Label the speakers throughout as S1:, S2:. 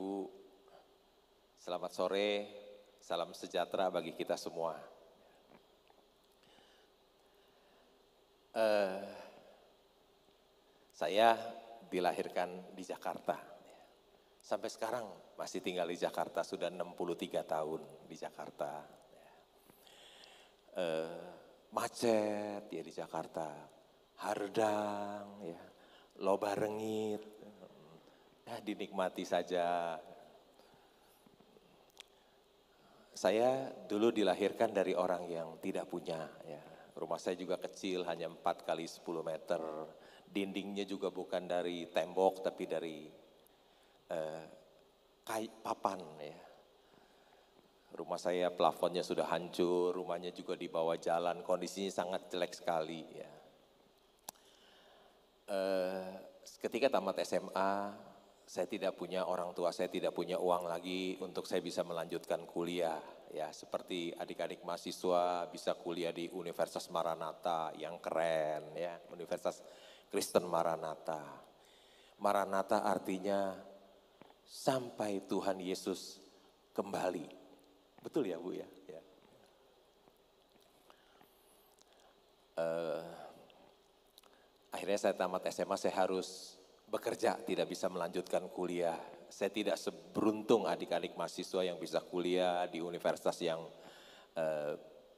S1: Ibu, selamat sore, salam sejahtera bagi kita semua. Saya dilahirkan di Jakarta, sampai sekarang masih tinggal di Jakarta, sudah 63 tahun di Jakarta. Macet ya di Jakarta, hardang, ya, loba rengit, ya dinikmati saja. Saya dulu dilahirkan dari orang yang tidak punya, ya. Rumah saya juga kecil, hanya 4 kali 10 meter. Dindingnya juga bukan dari tembok, tapi dari papan, ya. Rumah saya plafonnya sudah hancur, rumahnya juga di bawah jalan, kondisinya sangat jelek sekali, ya. Ketika tamat SMA, saya tidak punya orang tua, saya tidak punya uang lagi untuk saya bisa melanjutkan kuliah. Ya, seperti adik-adik mahasiswa bisa kuliah di Universitas Maranatha yang keren, ya, Universitas Kristen Maranatha. Maranatha artinya sampai Tuhan Yesus kembali. Betul ya Bu ya? Ya. Akhirnya saya tamat SMA, saya harus bekerja, tidak bisa melanjutkan kuliah. Saya tidak seberuntung adik-adik mahasiswa yang bisa kuliah di universitas yang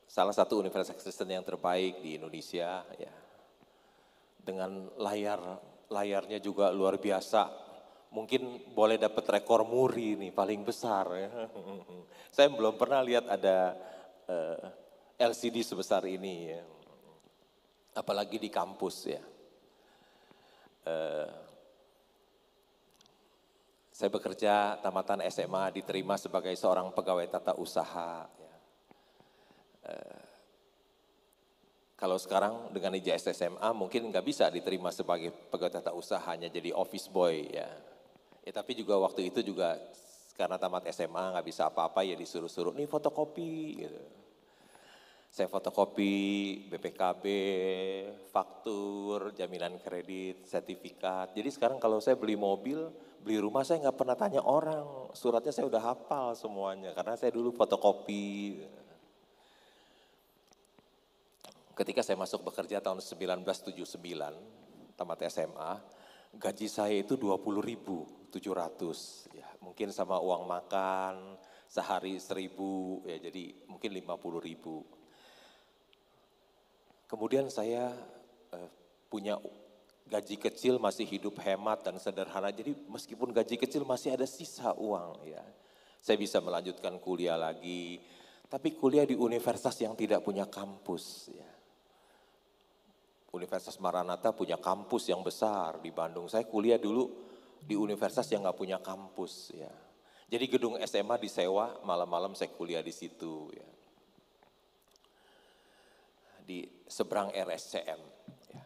S1: salah satu universitas Kristen yang terbaik di Indonesia, ya. Dengan layarnya juga luar biasa. Mungkin boleh dapat rekor muri nih, paling besar, ya. Saya belum pernah lihat ada LCD sebesar ini, ya. Apalagi di kampus, ya. Saya bekerja tamatan SMA, diterima sebagai seorang pegawai tata usaha, ya. Kalau sekarang dengan ijazah SMA mungkin nggak bisa diterima sebagai pegawai tata usaha, hanya jadi office boy, ya. Tapi juga waktu itu juga karena tamat SMA nggak bisa apa-apa, ya disuruh-suruh nih fotokopi, gitu. Saya fotokopi BPKB, faktur, jaminan kredit, sertifikat. Jadi sekarang kalau saya beli mobil, beli rumah, saya nggak pernah tanya orang, suratnya saya udah hafal semuanya karena saya dulu fotokopi. Ketika saya masuk bekerja tahun 1979, tamat SMA, gaji saya itu 20.700, ya. Mungkin sama uang makan sehari 1.000, ya, jadi mungkin 50.000. Kemudian saya punya gaji kecil, masih hidup hemat dan sederhana. Jadi meskipun gaji kecil masih ada sisa uang, ya. Saya bisa melanjutkan kuliah lagi, tapi kuliah di universitas yang tidak punya kampus, ya. Universitas Maranatha punya kampus yang besar di Bandung. Saya kuliah dulu di universitas yang nggak punya kampus, ya. Jadi gedung SMA disewa, malam-malam saya kuliah di situ, ya. Di seberang RSCM, ya.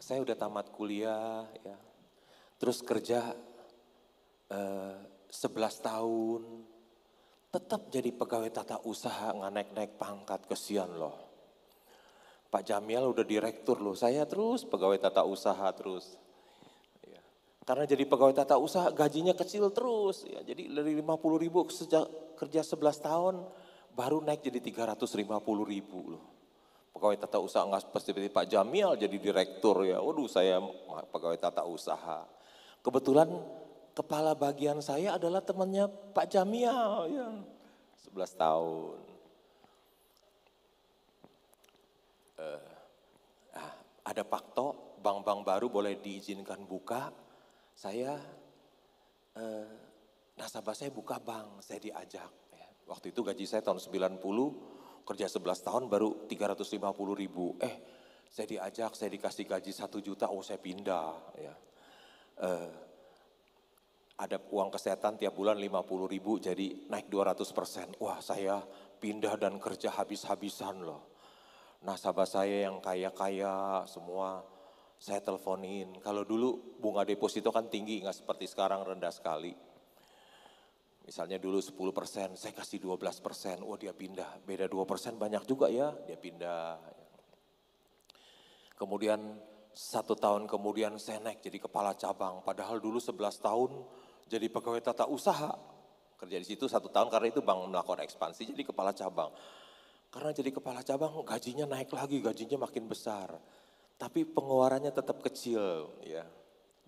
S1: Saya udah tamat kuliah, ya. Terus kerja 11 tahun, tetap jadi pegawai tata usaha, nggak naik-naik pangkat, kesian loh. Pak Jamiel udah direktur loh, saya terus pegawai tata usaha terus. Ya. Karena jadi pegawai tata usaha gajinya kecil terus, ya. Jadi dari 50.000 sejak kerja 11 tahun baru naik jadi 350.000 loh. Pegawai tata usaha nggak seperti Pak Jamiel jadi direktur, ya. Waduh, saya pegawai tata usaha. Kebetulan kepala bagian saya adalah temannya Pak Jamiel, ya. 11 tahun. Ada pakto, bank-bank baru boleh diizinkan buka. Saya, nasabah saya buka bank, saya diajak. Ya. Waktu itu gaji saya tahun 90, kerja 11 tahun baru 350.000. Saya diajak, saya dikasih gaji 1 juta, saya pindah. Ya. Ada uang kesehatan tiap bulan 50.000, jadi naik 200%. Wah, saya pindah dan kerja habis-habisan loh. Nasabah saya yang kaya-kaya semua saya teleponin. Kalau dulu bunga deposito kan tinggi, nggak seperti sekarang, rendah sekali. Misalnya dulu 10%, saya kasih 12%, dia pindah. Beda 2% banyak juga, ya, dia pindah. Kemudian 1 tahun kemudian saya naik jadi kepala cabang, padahal dulu 11 tahun jadi pegawai tata usaha. Kerja di situ 1 tahun karena itu bank melakukan ekspansi jadi kepala cabang. Karena jadi kepala cabang gajinya naik lagi, gajinya makin besar. Tapi pengeluarannya tetap kecil ya.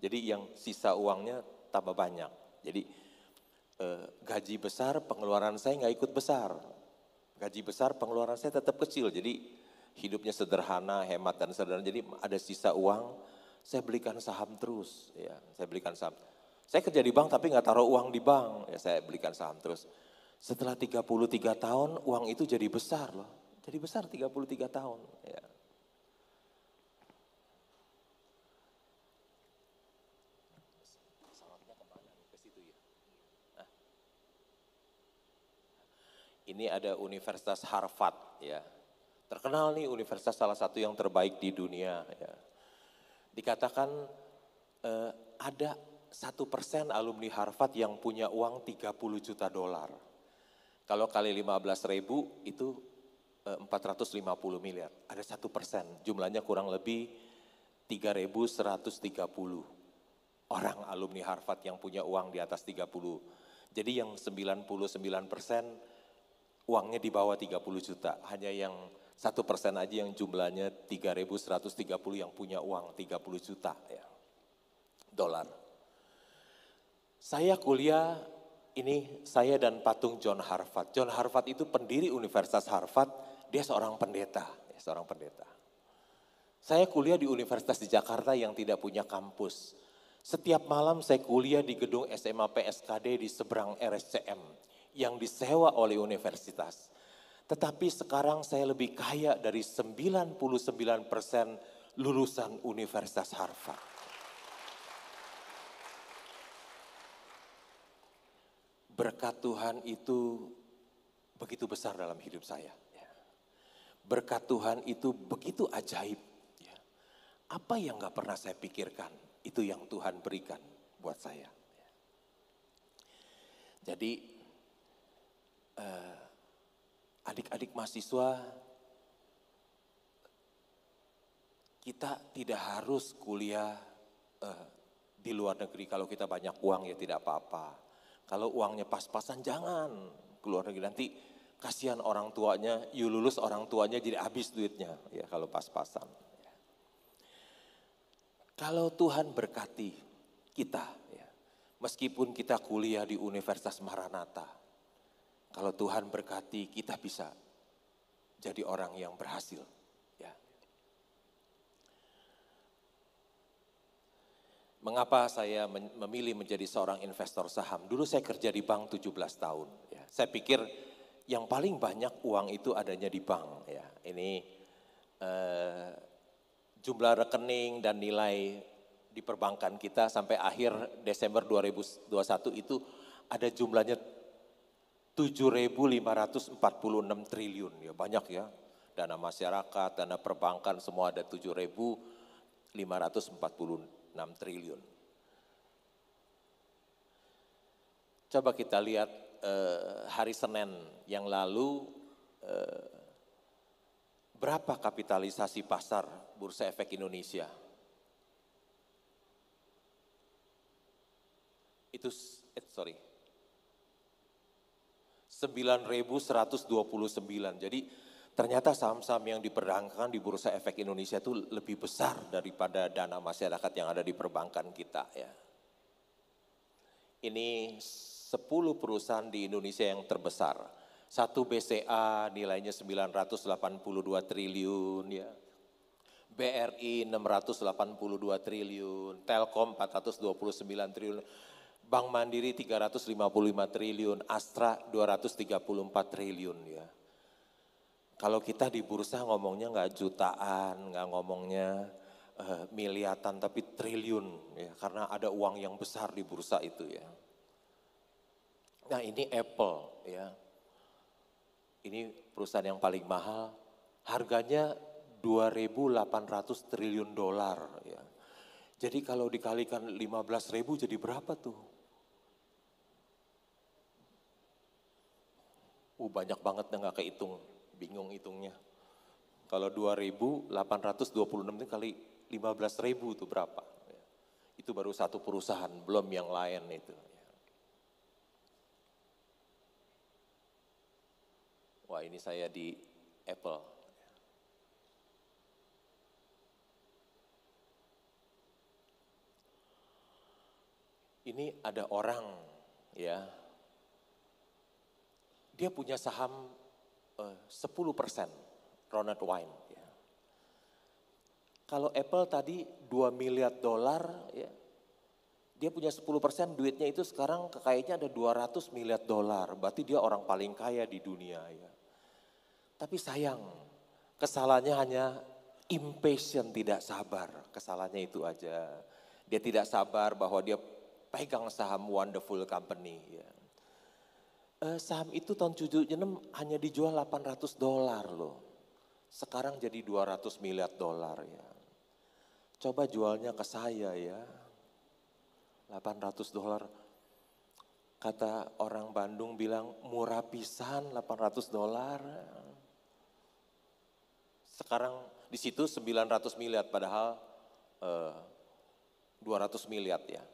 S1: Jadi yang sisa uangnya tambah banyak. Jadi gaji besar, pengeluaran saya nggak ikut besar. Gaji besar, pengeluaran saya tetap kecil. Jadi hidupnya sederhana, hemat dan sederhana. Jadi ada sisa uang, saya belikan saham terus. Ya, saya belikan saham. Saya kerja di bank tapi nggak taruh uang di bank. Ya, saya belikan saham terus. Setelah 33 tahun, uang itu jadi besar loh. Jadi besar 33 tahun. Ya. Ini ada Universitas Harvard ya. Terkenal nih universitas salah satu yang terbaik di dunia ya. Dikatakan ada 1% alumni Harvard yang punya uang 30 juta dolar. Kalau kali 15.000 itu 450 miliar. Ada 1%, jumlahnya kurang lebih 3.130 orang alumni Harvard yang punya uang di atas 30. Jadi yang 99% uangnya di bawah 30 juta. Hanya yang 1% aja yang jumlahnya 3.130 yang punya uang 30 juta ya, dolar. Saya kuliah, ini saya dan patung John Harvard. John Harvard itu pendiri Universitas Harvard, dia seorang pendeta. Ya, seorang pendeta. Saya kuliah di Universitas di Jakarta yang tidak punya kampus. Setiap malam saya kuliah di gedung SMA PSKD di seberang RSCM yang disewa oleh universitas. Tetapi sekarang saya lebih kaya dari 99% lulusan Universitas Harvard. Berkat Tuhan itu begitu besar dalam hidup saya. Berkat Tuhan itu begitu ajaib. Apa yang gak pernah saya pikirkan, itu yang Tuhan berikan buat saya. Jadi adik-adik mahasiswa, kita tidak harus kuliah di luar negeri. Kalau kita banyak uang ya tidak apa-apa. Kalau uangnya pas-pasan jangan ke luar negeri. Nanti kasihan orang tuanya, you lulus orang tuanya jadi habis duitnya ya kalau pas-pasan. Kalau Tuhan berkati kita, ya, meskipun kita kuliah di Universitas Maranatha, kalau Tuhan berkati kita bisa jadi orang yang berhasil. Ya. Mengapa saya memilih menjadi seorang investor saham? Dulu saya kerja di bank 17 tahun. Ya. Saya pikir yang paling banyak uang itu adanya di bank. Ya. Ini jumlah rekening dan nilai di perbankan kita sampai akhir Desember 2021 itu ada jumlahnya 7.546 triliun, ya banyak ya. Dana masyarakat, dana perbankan semua ada 7.546 triliun. Coba kita lihat hari Senin yang lalu berapa kapitalisasi pasar Bursa Efek Indonesia? Itu 9.129. Jadi ternyata saham-saham yang diperdagangkan di Bursa Efek Indonesia itu lebih besar daripada dana masyarakat yang ada di perbankan kita ya. Ini 10 perusahaan di Indonesia yang terbesar. 1 BCA nilainya 982 triliun ya. BRI 682 triliun, Telkom 429 triliun. Bank Mandiri 355 triliun, Astra 234 triliun ya. Kalau kita di bursa ngomongnya nggak jutaan, nggak ngomongnya miliatan, tapi triliun ya, karena ada uang yang besar di bursa itu ya. Nah ini Apple ya, ini perusahaan yang paling mahal, harganya 2.800 triliun dolar ya. Jadi kalau dikalikan 15.000 jadi berapa tuh? Banyak banget nggak kehitung, bingung hitungnya. Kalau 2.826 itu kali 15.000 itu berapa? Itu baru satu perusahaan, belum yang lain itu. Wah, ini saya di Apple. Ini ada orang ya, dia punya saham 10%, Ronald Wayne. Ya. Kalau Apple tadi 2 miliar dolar, ya, dia punya 10%, duitnya itu sekarang kekayaannya ada 200 miliar dolar. Berarti dia orang paling kaya di dunia. Ya. Tapi sayang, kesalahannya hanya impatient, tidak sabar. Kesalahannya itu aja. Dia tidak sabar bahwa dia pegang saham Wonderful Company. Ya. Saham itu tahun 76 hanya dijual 800 dolar loh. Sekarang jadi 200 miliar dolar ya. Coba jualnya ke saya ya. 800 dolar. Kata orang Bandung bilang murah pisan 800 dolar. Sekarang di situ 900 miliar padahal 200 miliar ya.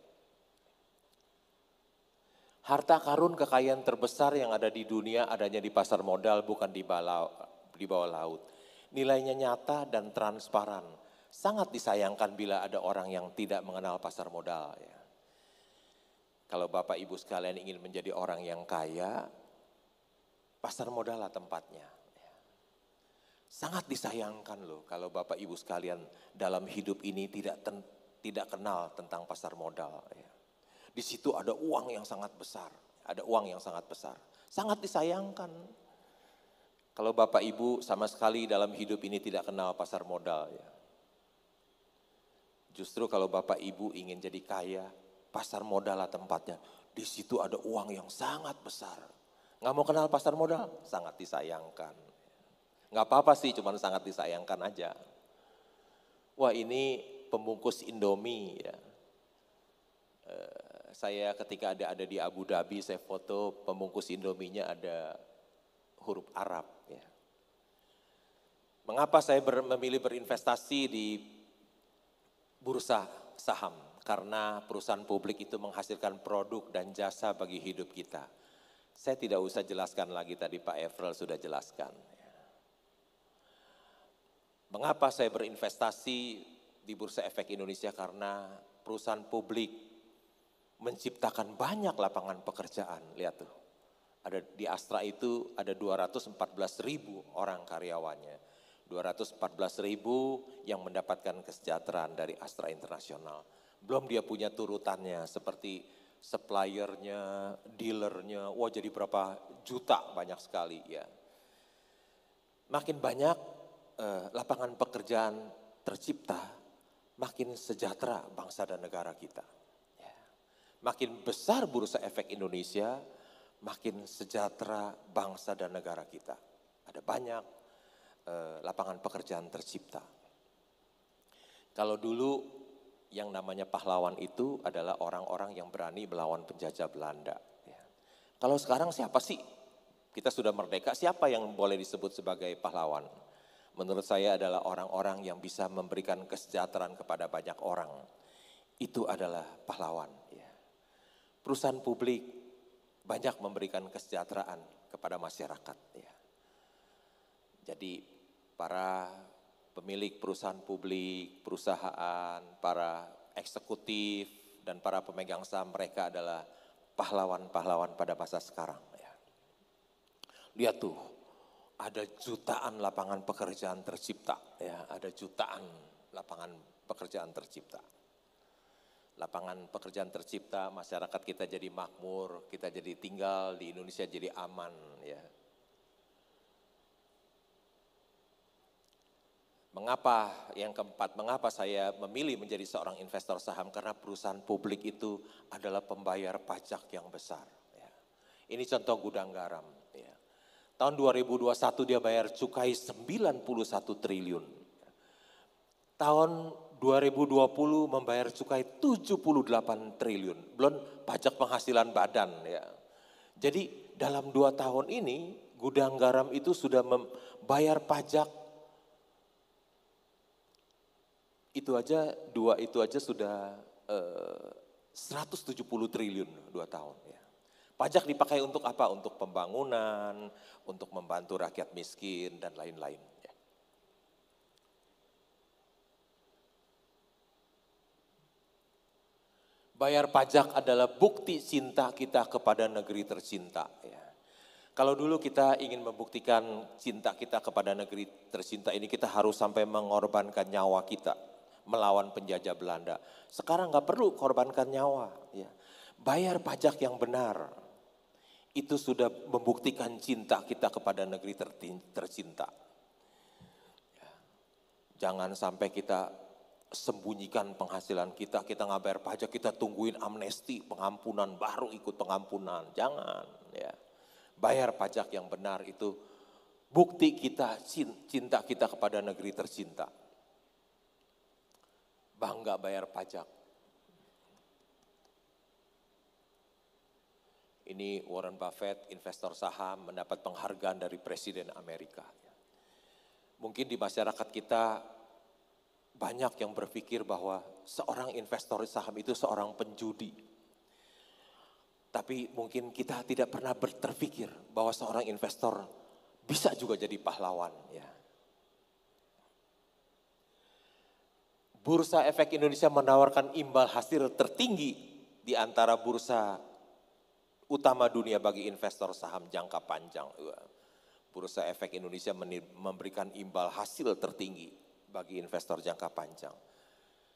S1: Harta karun kekayaan terbesar yang ada di dunia adanya di pasar modal, bukan di bawah laut. Nilainya nyata dan transparan. Sangat disayangkan bila ada orang yang tidak mengenal pasar modal. Ya. Kalau Bapak Ibu sekalian ingin menjadi orang yang kaya, pasar modal lah tempatnya. Ya. Sangat disayangkan loh kalau Bapak Ibu sekalian dalam hidup ini tidak kenal tentang pasar modal. Ya. Di situ ada uang yang sangat besar, ada uang yang sangat besar. Sangat disayangkan. Kalau Bapak Ibu sama sekali dalam hidup ini tidak kenal pasar modal. Ya. Justru kalau Bapak Ibu ingin jadi kaya, pasar modal lah tempatnya. Di situ ada uang yang sangat besar. Nggak mau kenal pasar modal? Sangat disayangkan. Nggak apa-apa sih, cuma sangat disayangkan aja. Wah, ini pembungkus Indomie ya. Saya ketika ada di Abu Dhabi, saya foto pembungkus Indominya ada huruf Arab. Ya. Mengapa saya memilih berinvestasi di bursa saham? Karena perusahaan publik itu menghasilkan produk dan jasa bagi hidup kita. Saya tidak usah jelaskan lagi, tadi Pak Efrel sudah jelaskan. Mengapa saya berinvestasi di Bursa Efek Indonesia? Karena perusahaan publik menciptakan banyak lapangan pekerjaan. Lihat tuh, ada di Astra itu ada 214.000 orang karyawannya. 214.000 yang mendapatkan kesejahteraan dari Astra Internasional. Belum dia punya turutannya seperti suppliernya, dealernya, wah jadi berapa juta, banyak sekali ya. Makin banyak lapangan pekerjaan tercipta, makin sejahtera bangsa dan negara kita. Makin besar Bursa Efek Indonesia, makin sejahtera bangsa dan negara kita. Ada banyak lapangan pekerjaan tercipta. Kalau dulu yang namanya pahlawan itu adalah orang-orang yang berani melawan penjajah Belanda. Ya. Kalau sekarang siapa sih? Kita sudah merdeka, siapa yang boleh disebut sebagai pahlawan? Menurut saya adalah orang-orang yang bisa memberikan kesejahteraan kepada banyak orang. Itu adalah pahlawan. Ya. Perusahaan publik banyak memberikan kesejahteraan kepada masyarakat. Ya. Jadi para pemilik perusahaan publik, perusahaan, para eksekutif, dan para pemegang saham mereka adalah pahlawan-pahlawan pada masa sekarang. Ya. Lihat tuh, ada jutaan lapangan pekerjaan tercipta. Ya, ada jutaan lapangan pekerjaan tercipta. Lapangan pekerjaan tercipta, masyarakat kita jadi makmur, kita jadi tinggal di Indonesia jadi aman. Ya. Mengapa, yang keempat, mengapa saya memilih menjadi seorang investor saham? Karena perusahaan publik itu adalah pembayar pajak yang besar. Ya. Ini contoh Gudang Garam. Ya. Tahun 2021 dia bayar cukai 91 triliun. Tahun 2020 membayar cukai 78 triliun, belum pajak penghasilan badan. Ya. Jadi dalam 2 tahun ini Gudang Garam itu sudah membayar pajak Itu aja, dua itu aja sudah 170 triliun 2 tahun. Ya. Pajak dipakai untuk apa? Untuk pembangunan, untuk membantu rakyat miskin, dan lain-lain. Ya. Bayar pajak adalah bukti cinta kita kepada negeri tercinta. Ya. Kalau dulu kita ingin membuktikan cinta kita kepada negeri tercinta ini, kita harus sampai mengorbankan nyawa kita melawan penjajah Belanda. Sekarang nggak perlu korbankan nyawa. Ya. Bayar pajak yang benar, itu sudah membuktikan cinta kita kepada negeri tercinta. Ya. Jangan sampai kita sembunyikan penghasilan kita nggak bayar pajak, kita tungguin amnesti, pengampunan, baru ikut pengampunan. Jangan, ya. Bayar pajak yang benar itu bukti kita, cinta kita kepada negeri tercinta. Bangga bayar pajak. Ini Warren Buffett, investor saham, mendapat penghargaan dari Presiden Amerika. Mungkin di masyarakat kita banyak yang berpikir bahwa seorang investor saham itu seorang penjudi. Tapi mungkin kita tidak pernah berpikir bahwa seorang investor bisa juga jadi pahlawan. Ya. Bursa Efek Indonesia menawarkan imbal hasil tertinggi di antara bursa utama dunia bagi investor saham jangka panjang. Bursa Efek Indonesia memberikan imbal hasil tertinggi bagi investor jangka panjang.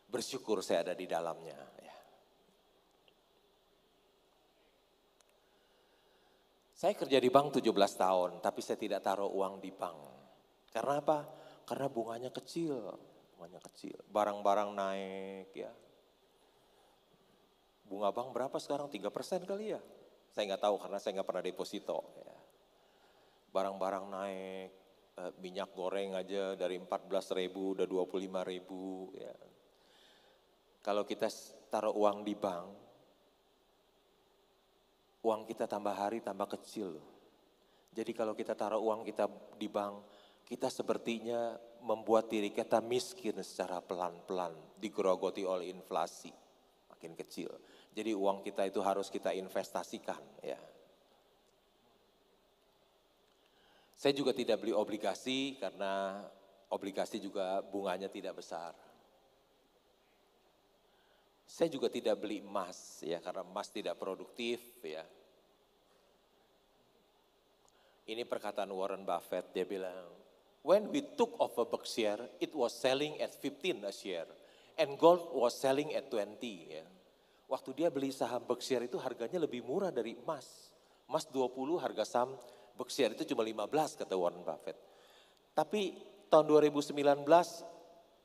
S1: Bersyukur saya ada di dalamnya. Ya. Saya kerja di bank 17 tahun, tapi saya tidak taruh uang di bank. Karena apa? Karena bunganya kecil. Barang-barang naik ya. Bunga bank berapa sekarang? 3% kali ya? Saya nggak tahu karena saya nggak pernah deposito. Ya. Barang-barang naik, minyak goreng aja dari 14.000 udah 25.000. Ya. Kalau kita taruh uang di bank, uang kita tambah hari tambah kecil. Jadi kalau kita taruh uang kita di bank, kita sepertinya membuat diri kita miskin secara pelan-pelan, digerogoti oleh inflasi, makin kecil. Jadi uang kita itu harus kita investasikan. Ya. Saya juga tidak beli obligasi karena obligasi juga bunganya tidak besar. Saya juga tidak beli emas ya karena emas tidak produktif ya. Ini perkataan Warren Buffett, dia bilang, when we took over Berkshire, it was selling at 15 a share, and gold was selling at 20. Ya. Waktu dia beli saham Berkshire itu harganya lebih murah dari emas. Emas 20, harga saham Berkshire itu cuma 15 kata Warren Buffett. Tapi tahun 2019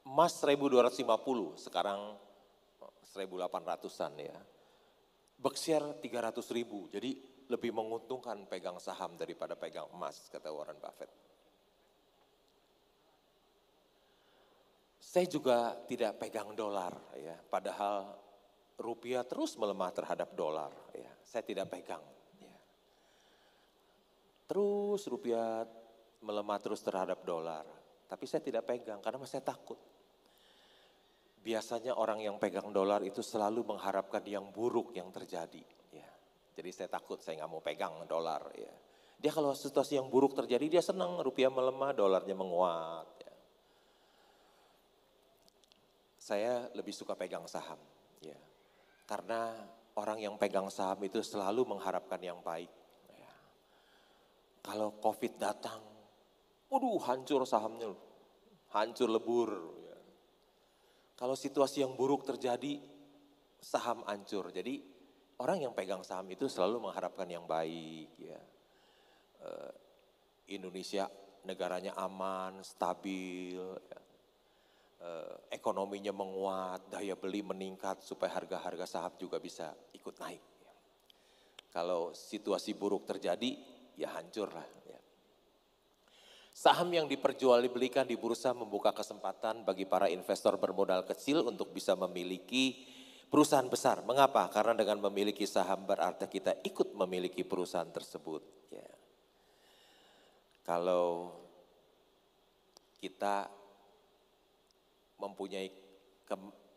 S1: emas 1.250, sekarang 1.800-an ya. Berkshire 300.000, jadi lebih menguntungkan pegang saham daripada pegang emas, kata Warren Buffett. Saya juga tidak pegang dolar, ya. Padahal rupiah terus melemah terhadap dolar, ya. Saya tidak pegang. Ya. Terus rupiah melemah terus terhadap dolar, tapi saya tidak pegang karena saya takut. Biasanya orang yang pegang dolar itu selalu mengharapkan yang buruk yang terjadi. Ya. Jadi saya takut, saya nggak mau pegang dolar. Ya. Dia kalau situasi yang buruk terjadi, dia senang rupiah melemah, dolarnya menguat. Ya. Saya lebih suka pegang saham. Ya. Karena orang yang pegang saham itu selalu mengharapkan yang baik. Ya. Kalau COVID datang, waduh hancur sahamnya, hancur lebur. Ya. Kalau situasi yang buruk terjadi, saham hancur. Jadi orang yang pegang saham itu selalu mengharapkan yang baik. Ya. Indonesia negaranya aman, stabil, ya. Ekonominya menguat, daya beli meningkat supaya harga-harga saham juga bisa ikut naik. Ya. Kalau situasi buruk terjadi, ya hancur lah. Ya. Saham yang diperjualbelikan di bursa membuka kesempatan bagi para investor bermodal kecil untuk bisa memiliki perusahaan besar. Mengapa? Karena dengan memiliki saham berarti kita ikut memiliki perusahaan tersebut. Ya. Kalau kita mempunyai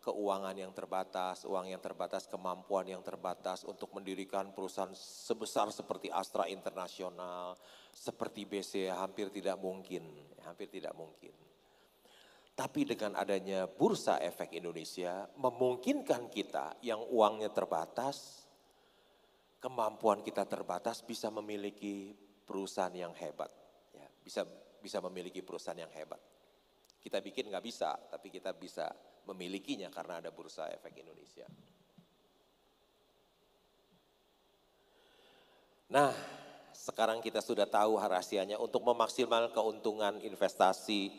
S1: keuangan yang terbatas, uang yang terbatas, kemampuan yang terbatas untuk mendirikan perusahaan sebesar seperti Astra Internasional, seperti BCA hampir tidak mungkin, hampir tidak mungkin. Tapi dengan adanya Bursa Efek Indonesia memungkinkan kita yang uangnya terbatas, kemampuan kita terbatas bisa memiliki perusahaan yang hebat, ya, bisa memiliki perusahaan yang hebat. Kita bikin nggak bisa, tapi kita bisa memilikinya karena ada Bursa Efek Indonesia. Nah, sekarang kita sudah tahu rahasianya untuk memaksimalkan keuntungan investasi,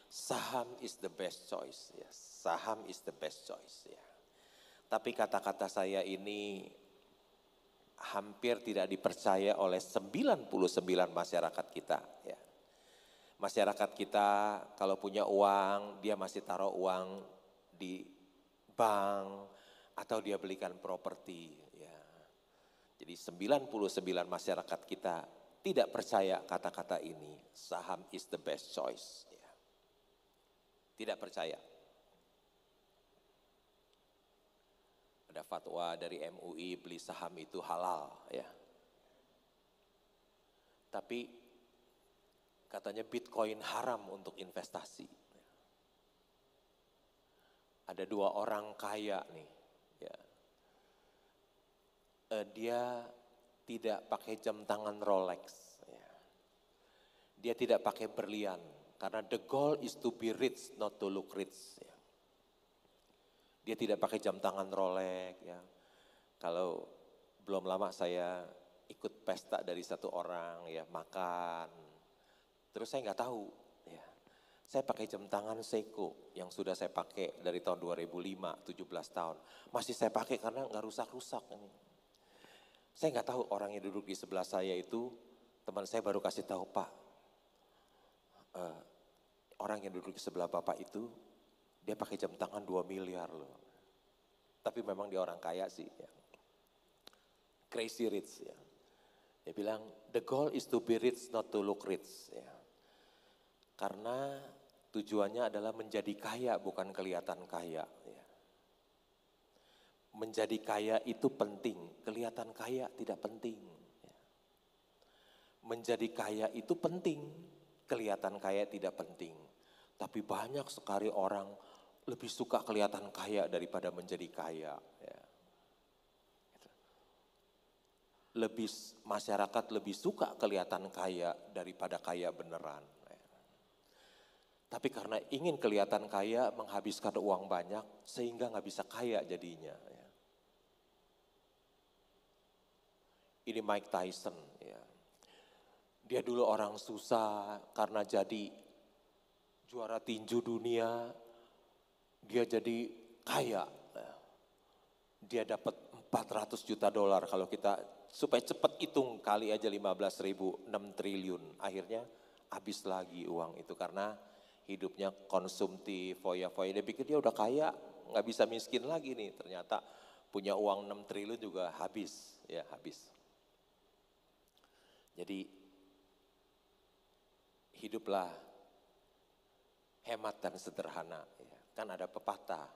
S1: saham is the best choice. Ya. Saham is the best choice. Ya. Tapi kata-kata saya ini hampir tidak dipercaya oleh 99 masyarakat kita. Ya. Masyarakat kita kalau punya uang, dia masih taruh uang di bank atau dia belikan properti. Ya. Jadi 99 masyarakat kita tidak percaya kata-kata ini, saham is the best choice. Ya. Tidak percaya. Ada fatwa dari MUI beli saham itu halal. Ya. Tapi katanya Bitcoin haram untuk investasi. Ada 2 orang kaya nih, ya. Dia tidak pakai jam tangan Rolex, ya. Dia tidak pakai berlian, karena the goal is to be rich, not to look rich. Ya. Dia tidak pakai jam tangan Rolex, ya. Kalau belum lama saya ikut pesta dari satu orang, ya makan, terus saya nggak tahu. Saya pakai jam tangan Seiko yang sudah saya pakai dari tahun 2005, 17 tahun. Masih saya pakai karena nggak rusak-rusak. Saya nggak tahu orang yang duduk di sebelah saya itu, teman saya baru kasih tahu, Pak, orang yang duduk di sebelah Bapak itu, dia pakai jam tangan 2 miliar loh. Tapi memang dia orang kaya sih. Ya. Crazy rich ya. Dia bilang, the goal is to be rich, not to look rich. Ya. Karena tujuannya adalah menjadi kaya, bukan kelihatan kaya. Ya. Menjadi kaya itu penting, kelihatan kaya tidak penting. Ya. Menjadi kaya itu penting, kelihatan kaya tidak penting. Tapi banyak sekali orang lebih suka kelihatan kaya daripada menjadi kaya. Ya. Masyarakat lebih suka kelihatan kaya daripada kaya beneran. Tapi karena ingin kelihatan kaya, menghabiskan uang banyak, sehingga nggak bisa kaya jadinya. Ya. Ini Mike Tyson. Ya. Dia dulu orang susah, karena jadi juara tinju dunia, dia jadi kaya. Ya. Dia dapat 400 juta dolar, kalau kita supaya cepat hitung kali aja 15.000, 6 triliun. Akhirnya habis lagi uang itu karena hidupnya konsumtif, foya-foya. Dia pikir dia udah kaya, nggak bisa miskin lagi nih. Ternyata punya uang 6 triliun juga habis, ya habis. Jadi hiduplah hemat dan sederhana. Ya. Kan ada pepatah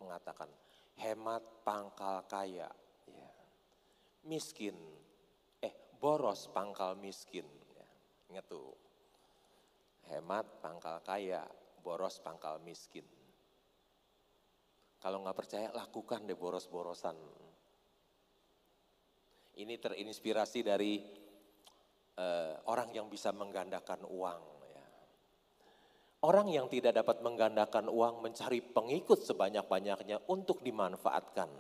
S1: mengatakan hemat pangkal kaya, ya. Boros pangkal miskin. Ya. Ingat tuh. Hemat pangkal kaya, boros pangkal miskin. Kalau nggak percaya, lakukan deh boros-borosan. Ini terinspirasi dari orang yang bisa menggandakan uang. Ya. Orang yang tidak dapat menggandakan uang mencari pengikut sebanyak-banyaknya untuk dimanfaatkan.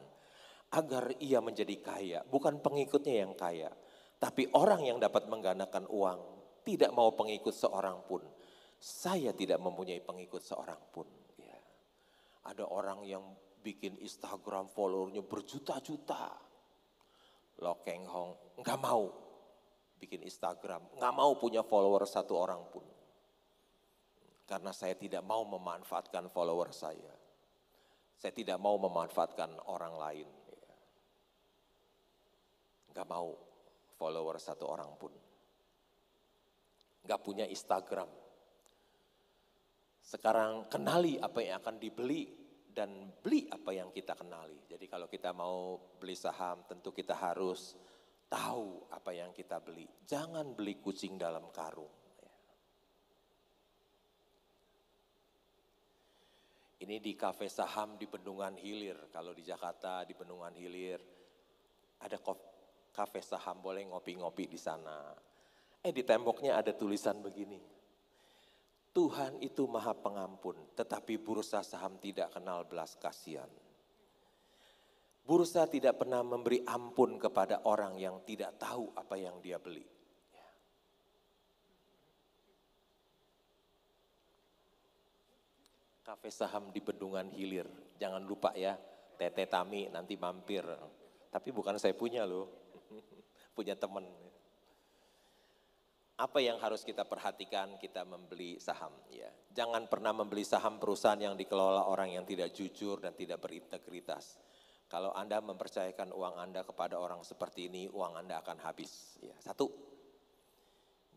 S1: Agar ia menjadi kaya, bukan pengikutnya yang kaya. Tapi orang yang dapat menggandakan uang, tidak mau pengikut seorang pun. Saya tidak mempunyai pengikut seorang pun. Ya. Ada orang yang bikin Instagram followernya berjuta-juta. Lo Keng Hong nggak mau bikin Instagram, nggak mau punya follower satu orang pun. Karena saya tidak mau memanfaatkan follower saya. Saya tidak mau memanfaatkan orang lain. Ya. Nggak mau follower satu orang pun. Nggak punya Instagram. Sekarang kenali apa yang akan dibeli dan beli apa yang kita kenali. Jadi kalau kita mau beli saham tentu kita harus tahu apa yang kita beli. Jangan beli kucing dalam karung. Ini di kafe saham di Bendungan Hilir. Kalau di Jakarta di Bendungan Hilir ada kafe saham, boleh ngopi-ngopi di sana. Di temboknya ada tulisan begini. Tuhan itu Maha Pengampun, tetapi bursa saham tidak kenal belas kasihan. Bursa tidak pernah memberi ampun kepada orang yang tidak tahu apa yang dia beli. Kafe saham di Bendungan Hilir, jangan lupa ya, Tete Tami nanti mampir. Tapi bukan saya punya loh, punya teman. Apa yang harus kita perhatikan kita membeli saham? Ya, jangan pernah membeli saham perusahaan yang dikelola orang yang tidak jujur dan tidak berintegritas. Kalau Anda mempercayakan uang Anda kepada orang seperti ini, uang Anda akan habis. Ya, satu,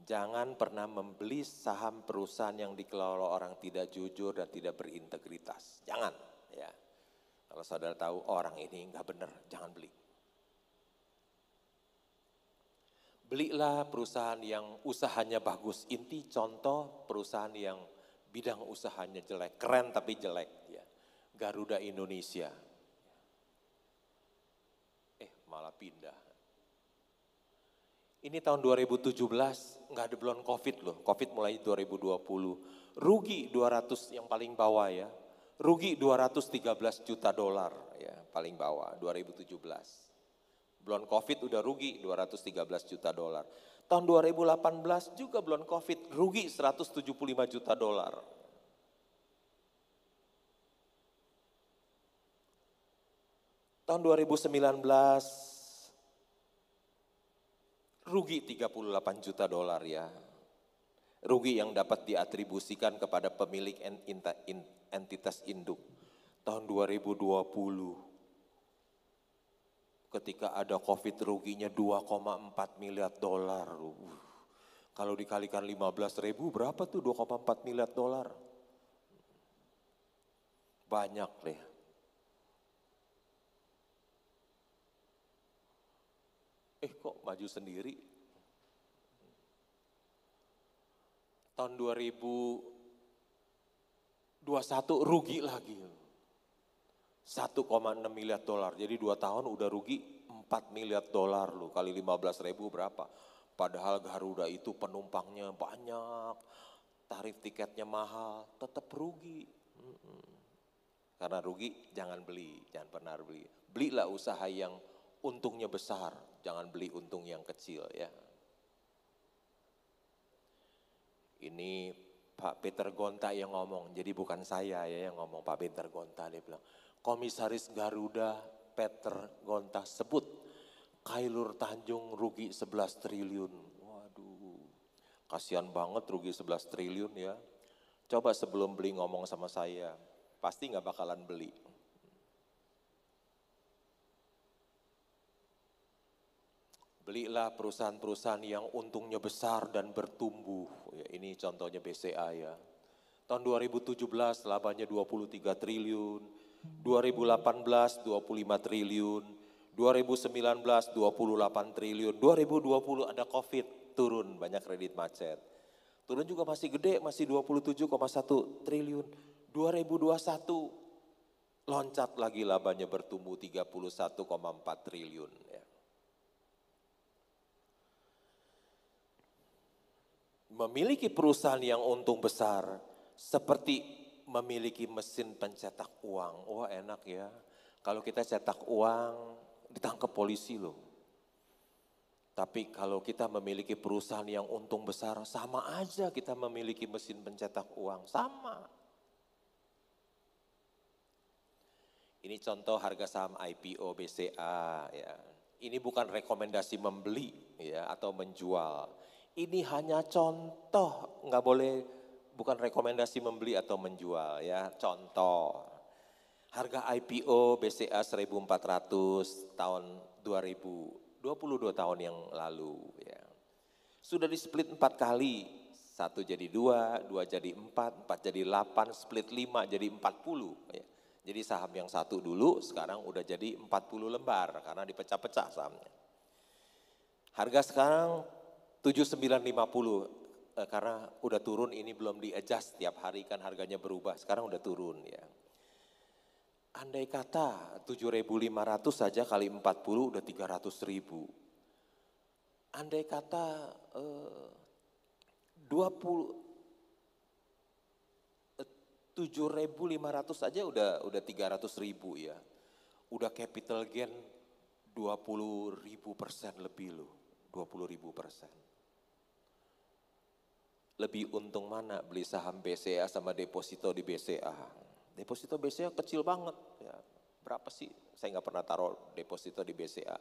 S1: jangan pernah membeli saham perusahaan yang dikelola orang tidak jujur dan tidak berintegritas. Jangan. Ya, kalau saudara tahu orang ini nggak benar, jangan beli. Belilah perusahaan yang usahanya bagus. Inti contoh perusahaan yang bidang usahanya jelek, keren tapi jelek. Ya. Garuda Indonesia. Malah pindah. Ini tahun 2017 nggak ada belum COVID loh. COVID mulai 2020. Rugi 200 yang paling bawah ya. Rugi 213 juta dolar ya paling bawah 2017. Belum COVID udah rugi 213 juta dolar. Tahun 2018 juga belum COVID, rugi 175 juta dolar. Tahun 2019 rugi 38 juta dolar ya. Rugi yang dapat diatribusikan kepada pemilik entitas induk. Tahun 2020 ketika ada COVID ruginya 2,4 miliar dolar. Kalau dikalikan 15.000 berapa tuh 2,4 miliar dolar? Banyak deh. Kok maju sendiri? Tahun 2021 rugi lagi. 1,6 miliar dolar, jadi 2 tahun udah rugi 4 miliar dolar loh, kali 15.000 berapa. Padahal Garuda itu penumpangnya banyak, tarif tiketnya mahal, tetap rugi. Karena rugi jangan beli, jangan pernah beli. Belilah usaha yang untungnya besar, jangan beli untung yang kecil ya. Ini Pak Peter Gonta yang ngomong, jadi bukan saya ya yang ngomong, Pak Peter Gonta dia bilang. Komisaris Garuda Peter Gonta sebut Khairul Tanjung rugi 11 triliun. Waduh, kasihan banget rugi 11 triliun ya. Coba sebelum beli ngomong sama saya, pasti nggak bakalan beli. Belilah perusahaan-perusahaan yang untungnya besar dan bertumbuh. Ya, ini contohnya BCA ya. Tahun 2017 labanya 23 triliun. 2018 25 triliun, 2019 28 triliun, 2020 ada COVID, turun banyak kredit macet. Turun juga masih gede, masih 27,1 triliun. 2021 loncat lagi labanya bertumbuh 31,4 triliun. Ya. Memiliki perusahaan yang untung besar seperti memiliki mesin pencetak uang. Wah enak ya, kalau kita cetak uang ditangkap polisi loh. Tapi kalau kita memiliki perusahaan yang untung besar, sama aja kita memiliki mesin pencetak uang, sama. Ini contoh harga saham IPO BCA ya. Ini bukan rekomendasi membeli ya atau menjual. Ini hanya contoh, nggak boleh. Bukan rekomendasi membeli atau menjual ya, contoh. Harga IPO BCA 1.400 tahun 2022 tahun yang lalu ya. Sudah di split 4 kali, 1 jadi 2, 2 jadi 4, 4 jadi 8, split 5 jadi 40 ya. Jadi saham yang satu dulu sekarang udah jadi 40 lembar karena dipecah-pecah sahamnya. Harga sekarang 7950 karena udah turun, ini belum di-adjust tiap hari kan harganya berubah, sekarang udah turun ya. Andai kata 7.500 saja kali 40 udah 300.000. Andai kata 7.500 saja udah 300.000 ya. Udah capital gain 20.000% lebih loh, 20.000%. Lebih untung mana beli saham BCA sama deposito di BCA? Deposito BCA kecil banget ya. Berapa sih? Saya nggak pernah taruh deposito di BCA.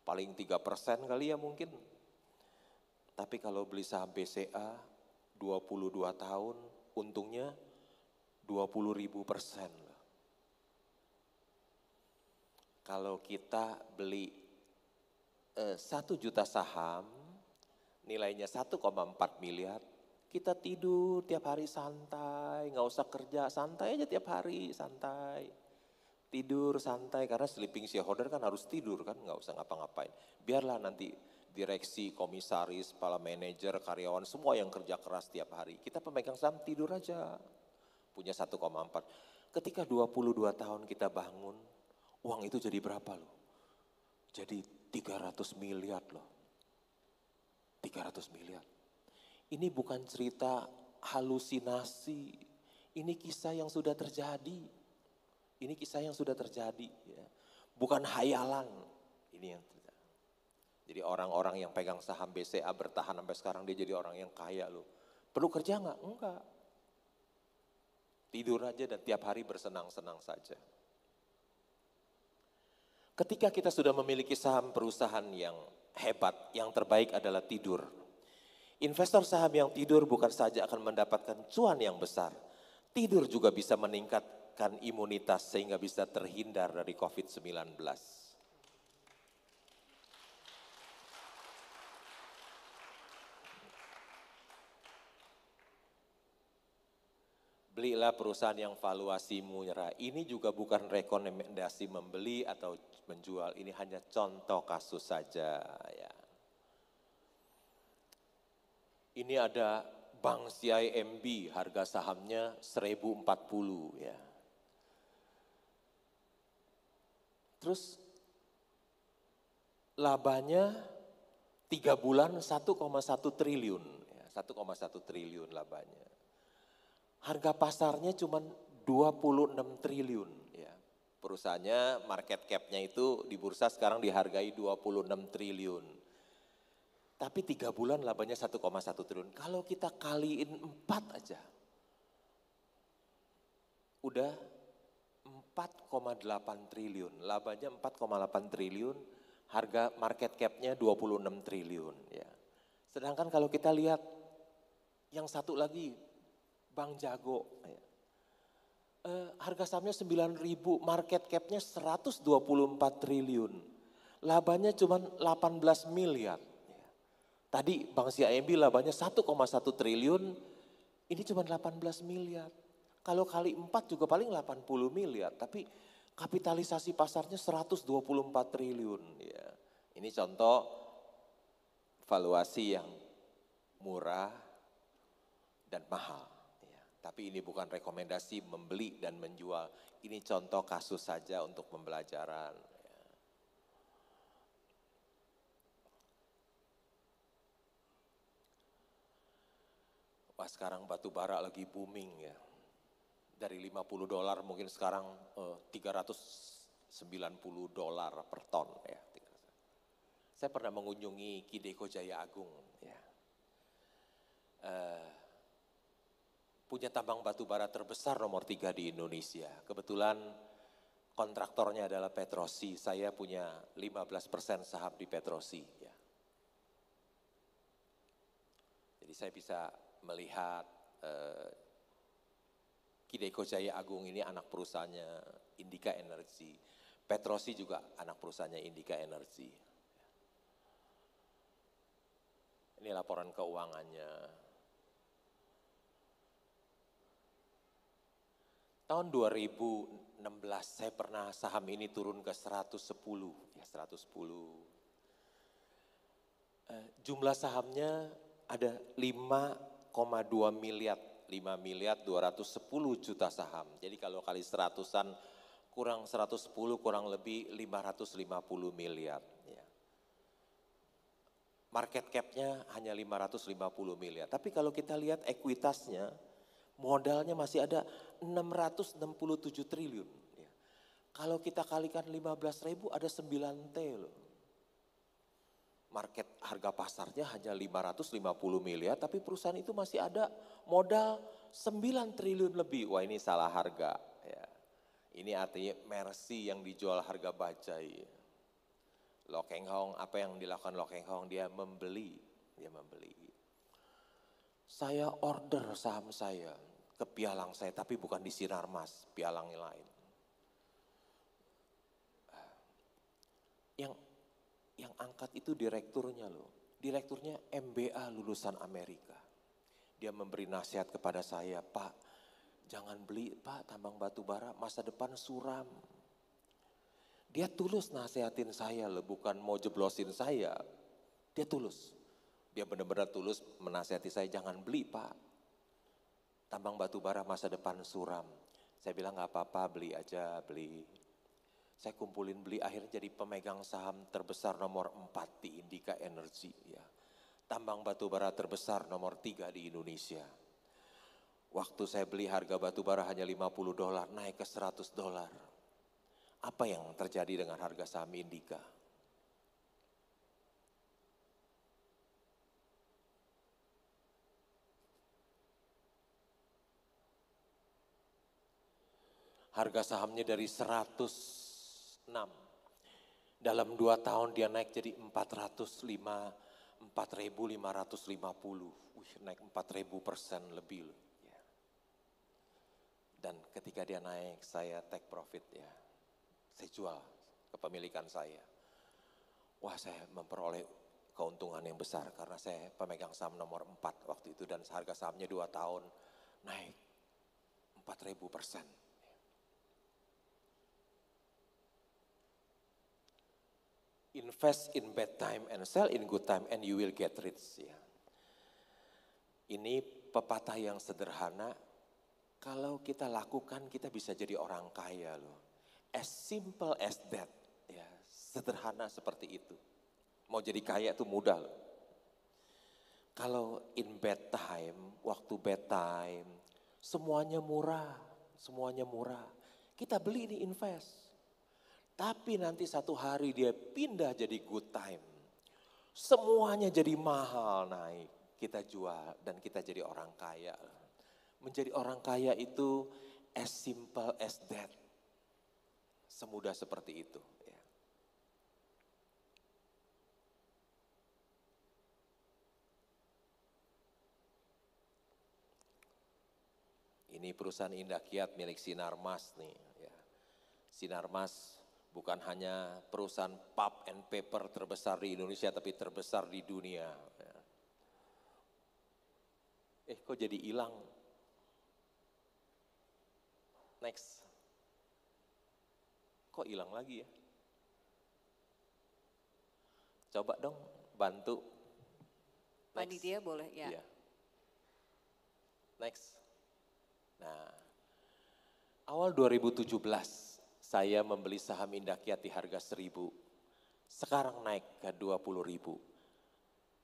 S1: Paling 3% kali ya mungkin. Tapi kalau beli saham BCA 22 tahun untungnya 20.000%. Kalau kita beli 1 juta saham nilainya 1,4 miliar, kita tidur tiap hari santai, nggak usah kerja, santai aja tiap hari, santai. Tidur santai, karena sleeping shareholder kan harus tidur kan, nggak usah ngapa-ngapain. Biarlah nanti direksi, komisaris, kepala manajer, karyawan, semua yang kerja keras tiap hari. Kita pemegang saham tidur aja, punya 1,4. Ketika 22 tahun kita bangun, uang itu jadi berapa loh? Jadi 300 miliar loh. 300 miliar. Ini bukan cerita halusinasi, ini kisah yang sudah terjadi. Ini kisah yang sudah terjadi, ya. Bukan hayalan. Ini yang terjadi. Jadi orang-orang yang pegang saham BCA bertahan sampai sekarang, dia jadi orang yang kaya loh. Perlu kerja nggak? Enggak. Tidur aja dan tiap hari bersenang-senang saja. Ketika kita sudah memiliki saham perusahaan yang hebat, yang terbaik adalah tidur. Investor saham yang tidur bukan saja akan mendapatkan cuan yang besar, tidur juga bisa meningkatkan imunitas sehingga bisa terhindar dari COVID-19. Belilah perusahaan yang valuasimu murah. Ini juga bukan rekomendasi membeli atau menjual, ini hanya contoh kasus saja ya. Ini ada Bank CIMB, harga sahamnya 1040 ya. Terus labanya 3 bulan 1,1 triliun, ya, 1,1 triliun labanya. Harga pasarnya cuma 26 triliun ya. Perusahaannya market cap-nya itu di bursa sekarang dihargai 26 triliun. Tapi 3 bulan labanya 1,1 triliun. Kalau kita kaliin 4 aja, udah 4,8 triliun. Labanya 4,8 triliun, harga market cap-nya 26 triliun. Ya. Sedangkan kalau kita lihat yang satu lagi, Bank Jago. Ya. Harga sahamnya 9.000, market cap-nya 124 triliun. Labanya cuma 18 miliar. Tadi Bank CIMB labanya 1,1 triliun, ini cuma 18 miliar. Kalau kali 4 juga paling 80 miliar, tapi kapitalisasi pasarnya 124 triliun. Ya. Ini contoh valuasi yang murah dan mahal. Ya. Tapi ini bukan rekomendasi membeli dan menjual, ini contoh kasus saja untuk pembelajaran. Wah, sekarang batu bara lagi booming ya. Dari $50 mungkin sekarang $390 per ton ya. Saya pernah mengunjungi Kideko Jaya Agung ya. Punya tambang batu bara terbesar nomor 3 di Indonesia. Kebetulan kontraktornya adalah Petrosi. Saya punya 15% saham di Petrosi ya. Jadi saya bisa melihat Kideko Jaya Agung ini anak perusahaannya Indika Energy. Petrosi juga anak perusahaannya Indika Energy. Ini laporan keuangannya. Tahun 2016 16 saya pernah saham ini turun ke 110, ya 110. Jumlah sahamnya ada 5,2 miliar, 5 miliar 210 juta saham. Jadi kalau kali seratusan kurang 110 kurang lebih 550 miliar. Ya. Market cap-nya hanya 550 miliar. Tapi kalau kita lihat ekuitasnya, modalnya masih ada 667 triliun. Ya. Kalau kita kalikan 15.000 ada 9T loh. Market harga pasarnya hanya 550 miliar, tapi perusahaan itu masih ada modal 9 triliun lebih. Wah ini salah harga. Ya. Ini artinya Mercy yang dijual harga bajai. Lo Keng Hong, apa yang dilakukan Lo Keng Hong? Dia membeli. Saya order saham saya ke pialang saya, tapi bukan di Sinarmas, pialang yang lain. Yang angkat itu direkturnya loh. Direkturnya MBA lulusan Amerika. Dia memberi nasihat kepada saya, Pak, jangan beli Pak tambang batu bara, masa depan suram. Dia tulus nasihatin saya loh, bukan mau jeblosin saya. Dia tulus. Dia benar-benar tulus menasihati saya, jangan beli Pak. Tambang batu bara masa depan suram. Saya bilang gak apa-apa, beli aja, beli. Saya kumpulin beli, akhirnya jadi pemegang saham terbesar nomor 4 di Indika Energy. Ya. Tambang batu bara terbesar nomor 3 di Indonesia. Waktu saya beli harga batu bara hanya $50, naik ke $100. Apa yang terjadi dengan harga saham Indika? Harga sahamnya dari 106. Dalam 2 tahun dia naik jadi 4.550. Wih, naik 4.000% lebih loh. Ya. Dan ketika dia naik saya take profit ya. Saya jual kepemilikan saya. Wah saya memperoleh keuntungan yang besar karena saya pemegang saham nomor 4 waktu itu dan harga sahamnya 2 tahun naik 4.000%. Invest in bad time and sell in good time and you will get rich. Ya. Ini pepatah yang sederhana, kalau kita lakukan kita bisa jadi orang kaya loh. As simple as that, ya, sederhana seperti itu. Mau jadi kaya itu mudah loh. Kalau in bad time, waktu bad time, semuanya murah. Kita beli ini invest. Tapi nanti satu hari dia pindah jadi good time. Semuanya jadi mahal naik. Kita jual dan kita jadi orang kaya. Menjadi orang kaya itu as simple as that. Semudah seperti itu. Ya. Ini perusahaan Indah Kiat milik Sinarmas nih. Ya. Sinarmas bukan hanya perusahaan pulp and paper terbesar di Indonesia, tapi terbesar di dunia. Kok jadi hilang? Next. Kok hilang lagi ya? Coba dong bantu.
S2: Panitia boleh ya.
S1: Iya. Next. Nah, awal 2017 saya membeli saham Indah Kiat di harga 1.000. Sekarang naik ke 20.000.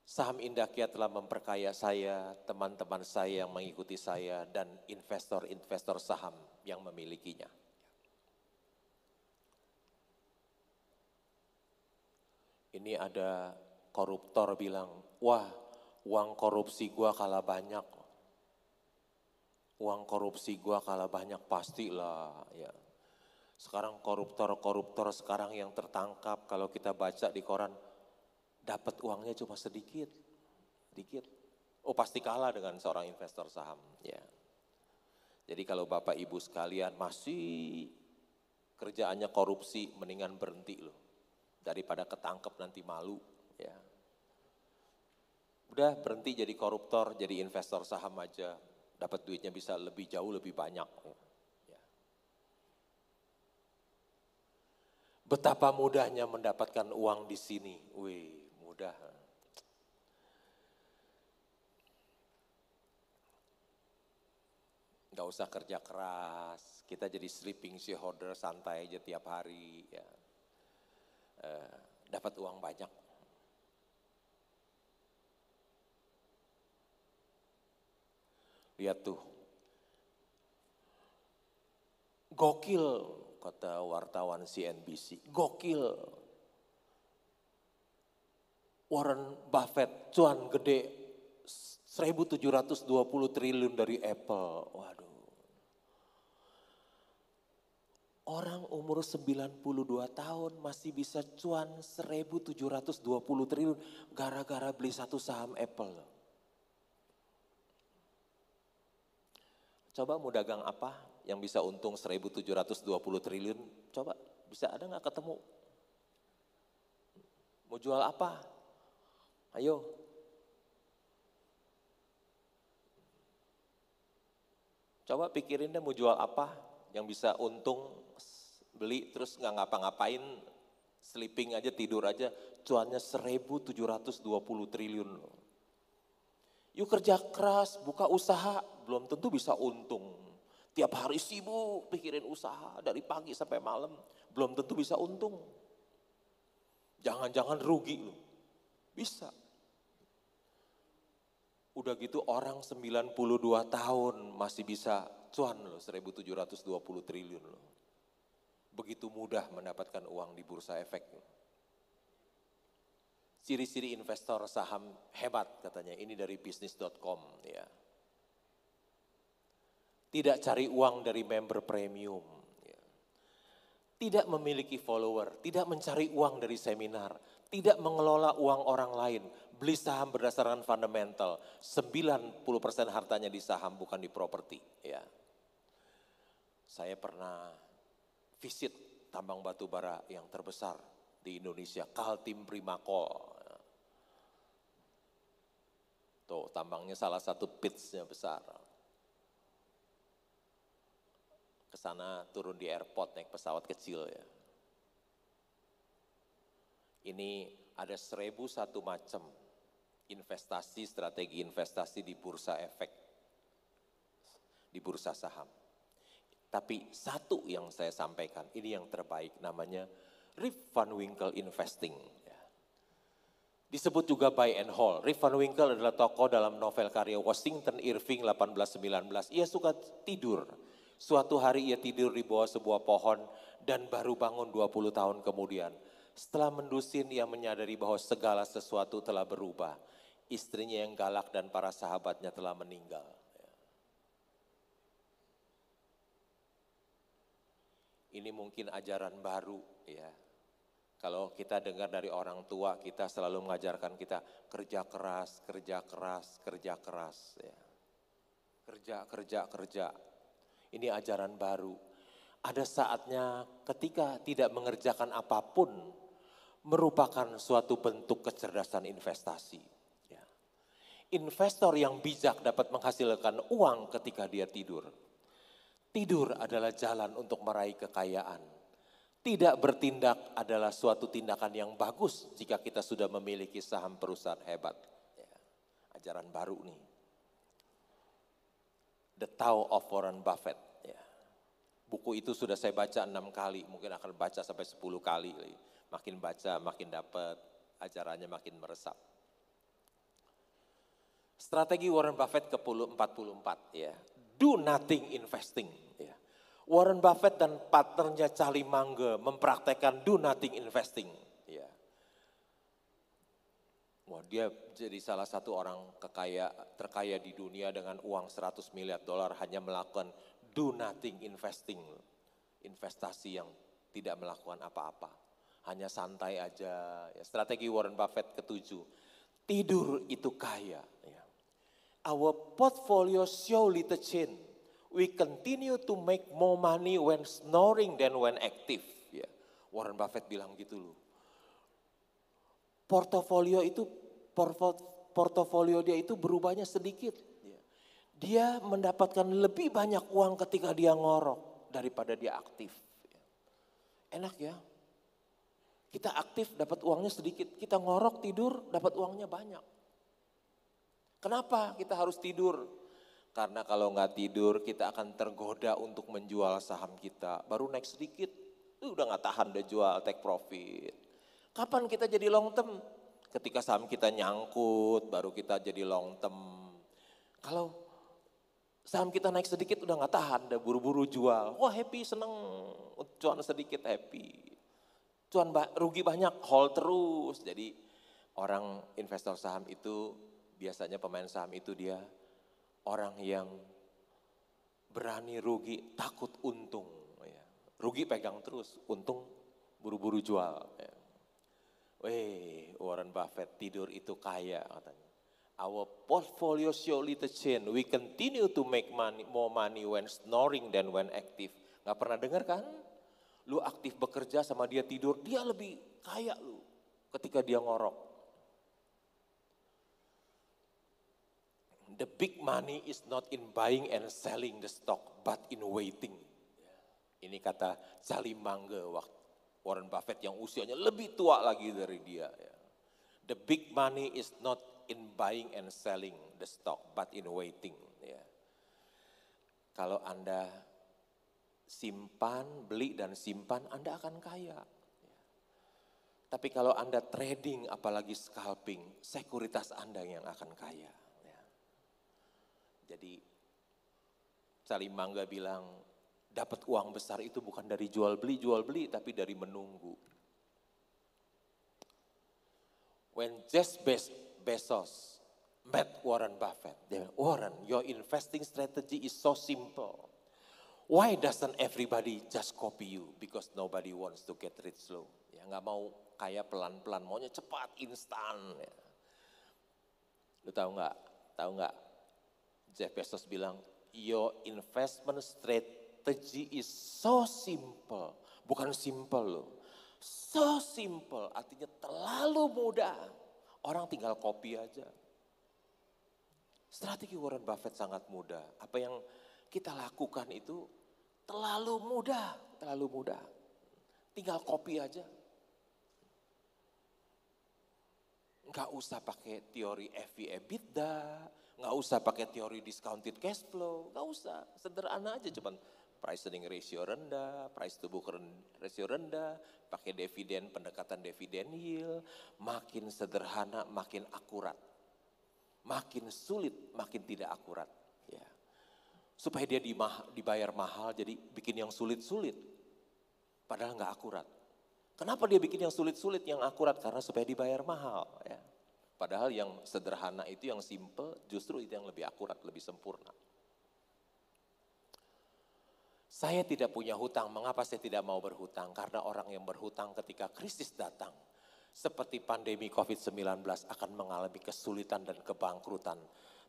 S1: Saham Indah Kiat telah memperkaya saya, teman-teman saya yang mengikuti saya, dan investor-investor saham yang memilikinya. Ini ada koruptor bilang, wah uang korupsi gua kalah banyak. Uang korupsi gua kalah banyak, pastilah ya. Sekarang koruptor sekarang yang tertangkap kalau kita baca di koran dapat uangnya cuma sedikit. Oh pasti kalah dengan seorang investor saham ya. Jadi kalau Bapak Ibu sekalian masih kerjaannya korupsi mendingan berhenti loh. Daripada ketangkep nanti malu ya. Udah berhenti jadi koruptor, jadi investor saham aja. Dapat duitnya bisa lebih jauh lebih banyak. Betapa mudahnya mendapatkan uang di sini. Wih, mudah. Gak usah kerja keras, kita jadi sleeping shareholder santai aja tiap hari. Ya. Dapat uang banyak. Lihat tuh, gokil kata wartawan CNBC, gokil. Warren Buffett cuan gede 1.720 triliun dari Apple. Waduh. Orang umur 92 tahun masih bisa cuan 1.720 triliun gara-gara beli satu saham Apple. Coba mau dagang apa yang bisa untung 1.720 triliun? Coba, bisa ada nggak ketemu? Mau jual apa? Ayo. Coba pikirin deh mau jual apa yang bisa untung, beli terus nggak ngapa-ngapain, sleeping aja, tidur aja, cuannya 1.720 triliun. Yuk kerja keras, buka usaha, belum tentu bisa untung. Tiap hari sibuk pikirin usaha dari pagi sampai malam, belum tentu bisa untung. Jangan-jangan rugi loh, bisa. Udah gitu orang 92 tahun masih bisa cuan loh 1.720 triliun loh. Begitu mudah mendapatkan uang di bursa efek. Ciri-ciri investor saham hebat katanya, ini dari bisnis.com ya. Tidak cari uang dari member premium. Ya. Tidak memiliki follower, tidak mencari uang dari seminar, tidak mengelola uang orang lain, beli saham berdasarkan fundamental, 90% hartanya di saham bukan di properti. Ya. Saya pernah visit tambang batu bara yang terbesar di Indonesia, Kaltim Primakol. Tuh tambangnya salah satu pitsnya besar. Ke sana turun di airport naik pesawat kecil ya. Ini ada 1.001 macam investasi, strategi investasi di bursa efek, di bursa saham. Tapi satu yang saya sampaikan, ini yang terbaik, namanya Rip Van Winkle Investing. Disebut juga buy and hold. Rip Van Winkle adalah tokoh dalam novel karya Washington Irving 1819. Ia suka tidur. Suatu hari ia tidur di bawah sebuah pohon dan baru bangun 20 tahun kemudian. Setelah mendusin ia menyadari bahwa segala sesuatu telah berubah. Istrinya yang galak dan para sahabatnya telah meninggal. Ini mungkin ajaran baru ya. Kalau kita dengar dari orang tua, kita selalu mengajarkan kita kerja keras, kerja keras, kerja keras. Ya. Kerja. Ini ajaran baru. Ada saatnya ketika tidak mengerjakan apapun, merupakan suatu bentuk kecerdasan investasi. Ya. Investor yang bijak dapat menghasilkan uang ketika dia tidur. Tidur adalah jalan untuk meraih kekayaan. Tidak bertindak adalah suatu tindakan yang bagus jika kita sudah memiliki saham perusahaan hebat. Ya, ajaran baru nih. The Tao of Warren Buffett. Ya. Buku itu sudah saya baca 6 kali, mungkin akan baca sampai 10 kali. Makin baca, makin dapat, ajarannya makin meresap. Strategi Warren Buffett ke-44 ya. Do nothing investing. Ya. Warren Buffett dan partnernya Charlie Munger mempraktekkan do nothing investing. Ya. Wah, dia jadi salah satu orang terkaya di dunia dengan uang 100 miliar dolar hanya melakukan do nothing investing. Investasi yang tidak melakukan apa-apa. Hanya santai aja. Ya. Strategi Warren Buffett ke-7. Tidur itu kaya. Ya. Our portfolio show little change. We continue to make more money when snoring than when active. Ya. Warren Buffett bilang gitu loh. Portofolio dia itu berubahnya sedikit. Ya. Dia mendapatkan lebih banyak uang ketika dia ngorok daripada dia aktif. Ya. Enak ya. Kita aktif dapat uangnya sedikit, kita ngorok tidur dapat uangnya banyak. Kenapa kita harus tidur? Karena kalau nggak tidur kita akan tergoda untuk menjual saham kita. Baru naik sedikit, udah nggak tahan udah jual, take profit. Kapan kita jadi long term? Ketika saham kita nyangkut baru kita jadi long term. Kalau saham kita naik sedikit udah nggak tahan, udah buru-buru jual. Wah happy, seneng, cuan sedikit happy. Cuan rugi banyak, hold terus. Jadi orang investor saham itu biasanya pemain saham itu dia orang yang berani rugi, takut untung. Ya. Rugi pegang terus, untung buru-buru jual. Ya. Warren Buffett tidur itu kaya katanya. Our portfolio show little change. We continue to make more money when snoring than when active. Gak pernah dengar kan? Lu aktif bekerja sama dia tidur, dia lebih kaya lu ketika dia ngorok. The big money is not in buying and selling the stock, but in waiting. Ini kata Charlie Munger, Warren Buffett yang usianya lebih tua lagi dari dia. The big money is not in buying and selling the stock, but in waiting. Kalau Anda simpan, beli dan simpan, Anda akan kaya. Tapi kalau Anda trading, apalagi scalping, sekuritas Anda yang akan kaya. Jadi, Charlie Munger bilang, dapat uang besar itu bukan dari jual beli, tapi dari menunggu. When Jeff Bezos met Warren Buffett, dia bilang, Warren, your investing strategy is so simple. Why doesn't everybody just copy you? Because nobody wants to get rich slow. Ya nggak mau kaya pelan-pelan, maunya cepat, instan. Ya. Lu tahu nggak? Jeff Bezos bilang, your investment strategy is so simple. Bukan simple loh, so simple. Artinya terlalu mudah. Orang tinggal copy aja. Strategi Warren Buffett sangat mudah. Apa yang kita lakukan itu terlalu mudah. Tinggal copy aja. Nggak usah pakai teori EV/EBITDA, nggak usah pakai teori discounted cash flow, nggak usah. Sederhana aja, cuman price earning ratio rendah, price to book ratio rendah, pakai dividen, pendekatan dividen yield, makin sederhana, makin akurat. Makin sulit, makin tidak akurat. Ya. Supaya dia dibayar mahal, jadi bikin yang sulit-sulit. Padahal nggak akurat. Kenapa dia bikin yang sulit-sulit, yang akurat? Karena supaya dibayar mahal. Ya. Padahal yang sederhana itu, yang simple, justru itu yang lebih akurat, lebih sempurna. Saya tidak punya hutang, mengapa saya tidak mau berhutang? Karena orang yang berhutang ketika krisis datang, seperti pandemi COVID-19 akan mengalami kesulitan dan kebangkrutan.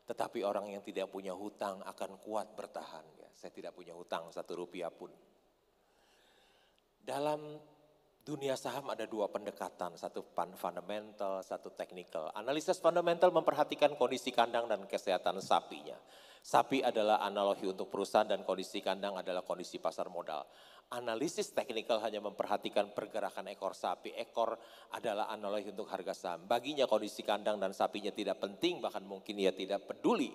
S1: Tetapi orang yang tidak punya hutang akan kuat bertahan. Ya, saya tidak punya hutang 1 rupiah pun. Dalam dunia saham ada 2 pendekatan, satu fundamental, satu technical. Analisis fundamental memperhatikan kondisi kandang dan kesehatan sapinya. Sapi adalah analogi untuk perusahaan dan kondisi kandang adalah kondisi pasar modal. Analisis teknikal hanya memperhatikan pergerakan ekor sapi. Ekor adalah analogi untuk harga saham. Baginya kondisi kandang dan sapinya tidak penting, bahkan mungkin ia tidak peduli.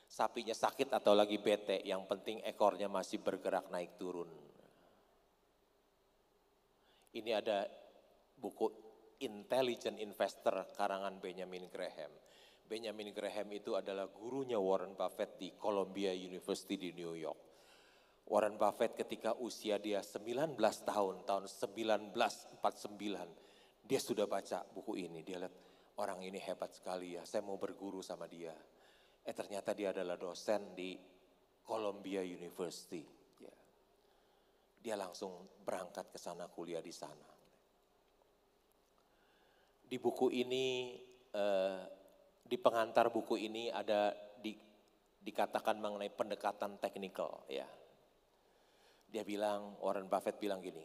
S1: Sapinya sakit atau lagi bete, yang penting ekornya masih bergerak naik turun. Ini ada buku Intelligent Investor karangan Benjamin Graham. Benjamin Graham itu adalah gurunya Warren Buffett di Columbia University di New York. Warren Buffett ketika usia dia 19 tahun 1949, dia sudah baca buku ini. Dia lihat orang ini hebat sekali ya, saya mau berguru sama dia. Ternyata dia adalah dosen di Columbia University. Dia langsung berangkat ke sana, kuliah di sana. Di buku ini, di pengantar buku ini ada dikatakan mengenai pendekatan teknikal. Ya. Dia bilang, Warren Buffett bilang gini,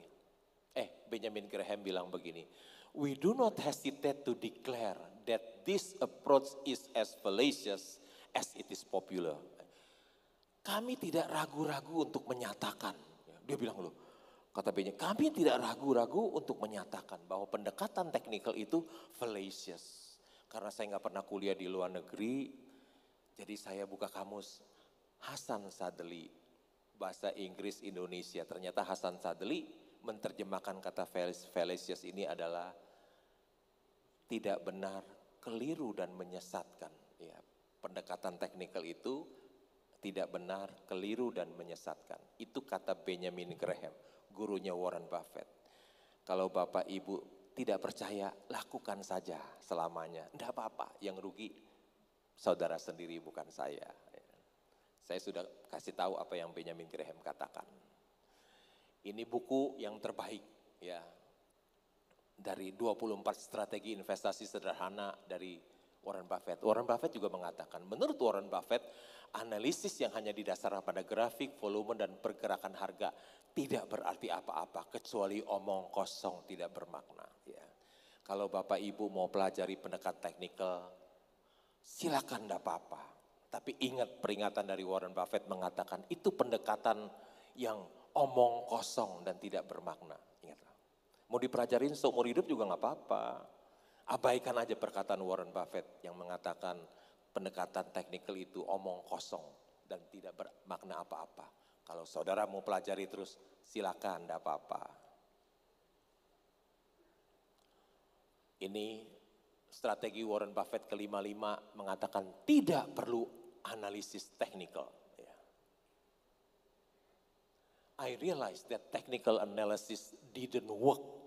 S1: Benjamin Graham bilang begini, we do not hesitate to declare that this approach is as fallacious as it is popular. Kami tidak ragu-ragu untuk menyatakan. Dia bilang loh, Kata B-nya, kami tidak ragu-ragu untuk menyatakan bahwa pendekatan teknikal itu fallacious. Karena saya nggak pernah kuliah di luar negeri, jadi saya buka kamus Hasan Sadli, bahasa Inggris Indonesia. Ternyata Hasan Sadli menerjemahkan kata fallacious ini adalah tidak benar, keliru dan menyesatkan. Ya, pendekatan teknikal itu tidak benar, keliru dan menyesatkan. Itu kata Benjamin Graham, gurunya Warren Buffett. Kalau Bapak Ibu tidak percaya, lakukan saja selamanya. Tidak apa-apa, yang rugi saudara sendiri bukan saya. Saya sudah kasih tahu apa yang Benjamin Graham katakan. Ini buku yang terbaik ya. Dari 24 strategi investasi sederhana dari Warren Buffett. Warren Buffett juga mengatakan, menurut Warren Buffett, analisis yang hanya didasarkan pada grafik, volume, dan pergerakan harga tidak berarti apa-apa, kecuali omong kosong tidak bermakna. Ya. Kalau Bapak Ibu mau pelajari pendekatan teknikal, silakan tidak apa-apa. Tapi ingat peringatan dari Warren Buffett mengatakan, itu pendekatan yang omong kosong dan tidak bermakna. Ingatlah. Mau dipelajarin seumur hidup juga nggak apa-apa. Abaikan aja perkataan Warren Buffett yang mengatakan pendekatan teknikal itu omong kosong dan tidak bermakna apa-apa. Kalau saudara mau pelajari terus, silakan, tidak apa-apa. Ini strategi Warren Buffett ke-55 mengatakan tidak perlu analisis teknikal. I realized that technical analysis didn't work.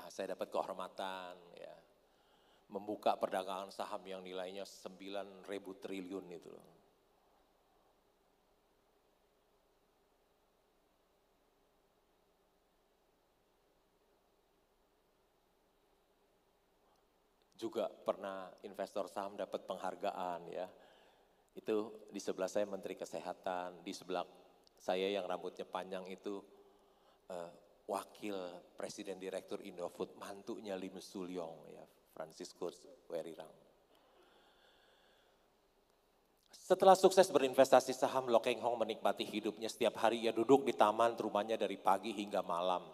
S1: Saya dapat kehormatan ya, membuka perdagangan saham yang nilainya 9.000 triliun itu loh. Juga pernah investor saham dapat penghargaan ya. Itu di sebelah saya Menteri Kesehatan, di sebelah saya yang rambutnya panjang itu Wakil Presiden Direktur Indofood, mantunya Lim Sulyong, ya, Franciscus Werirang. Setelah sukses berinvestasi saham, Lo Keng Hong menikmati hidupnya. Setiap hari ia duduk di taman rumahnya dari pagi hingga malam.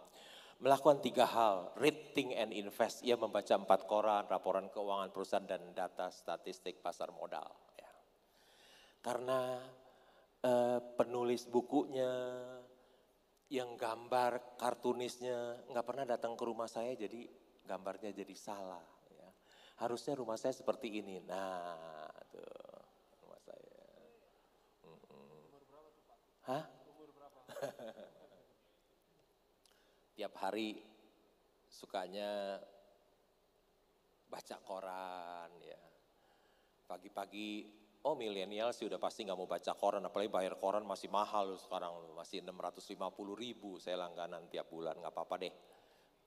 S1: Melakukan 3 hal, read, think, and invest. Ia membaca 4 koran, laporan keuangan perusahaan, dan data statistik pasar modal. Ya. Karena penulis bukunya, yang gambar kartunisnya nggak pernah datang ke rumah saya, jadi gambarnya jadi salah. Ya. Harusnya rumah saya seperti ini. Nah, tuh rumah saya. Umur berapa tuh Pak? Hah? Umur berapa? Tiap hari sukanya baca koran ya. Pagi-pagi. Oh milenial sih udah pasti nggak mau baca koran, apalagi bayar koran masih mahal sekarang, masih 650.000 saya langganan tiap bulan, nggak apa-apa deh.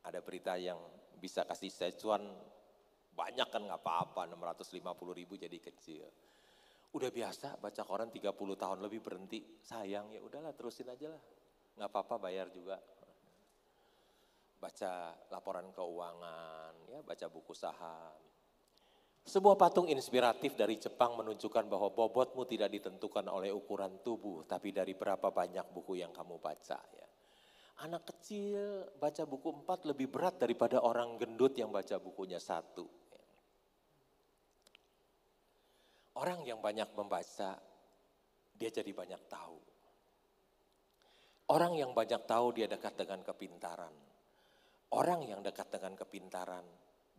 S1: Ada berita yang bisa kasih saya cuan banyak kan nggak apa-apa, 650.000 jadi kecil. Udah biasa baca koran 30 tahun lebih berhenti, sayang ya udahlah terusin aja lah, nggak apa-apa bayar juga. Baca laporan keuangan, ya baca buku saham. Sebuah patung inspiratif dari Jepang menunjukkan bahwa bobotmu tidak ditentukan oleh ukuran tubuh, tapi dari berapa banyak buku yang kamu baca. Ya. Anak kecil baca buku 4 lebih berat daripada orang gendut yang baca bukunya 1. Orang yang banyak membaca, dia jadi banyak tahu. Orang yang banyak tahu, dia dekat dengan kepintaran. Orang yang dekat dengan kepintaran,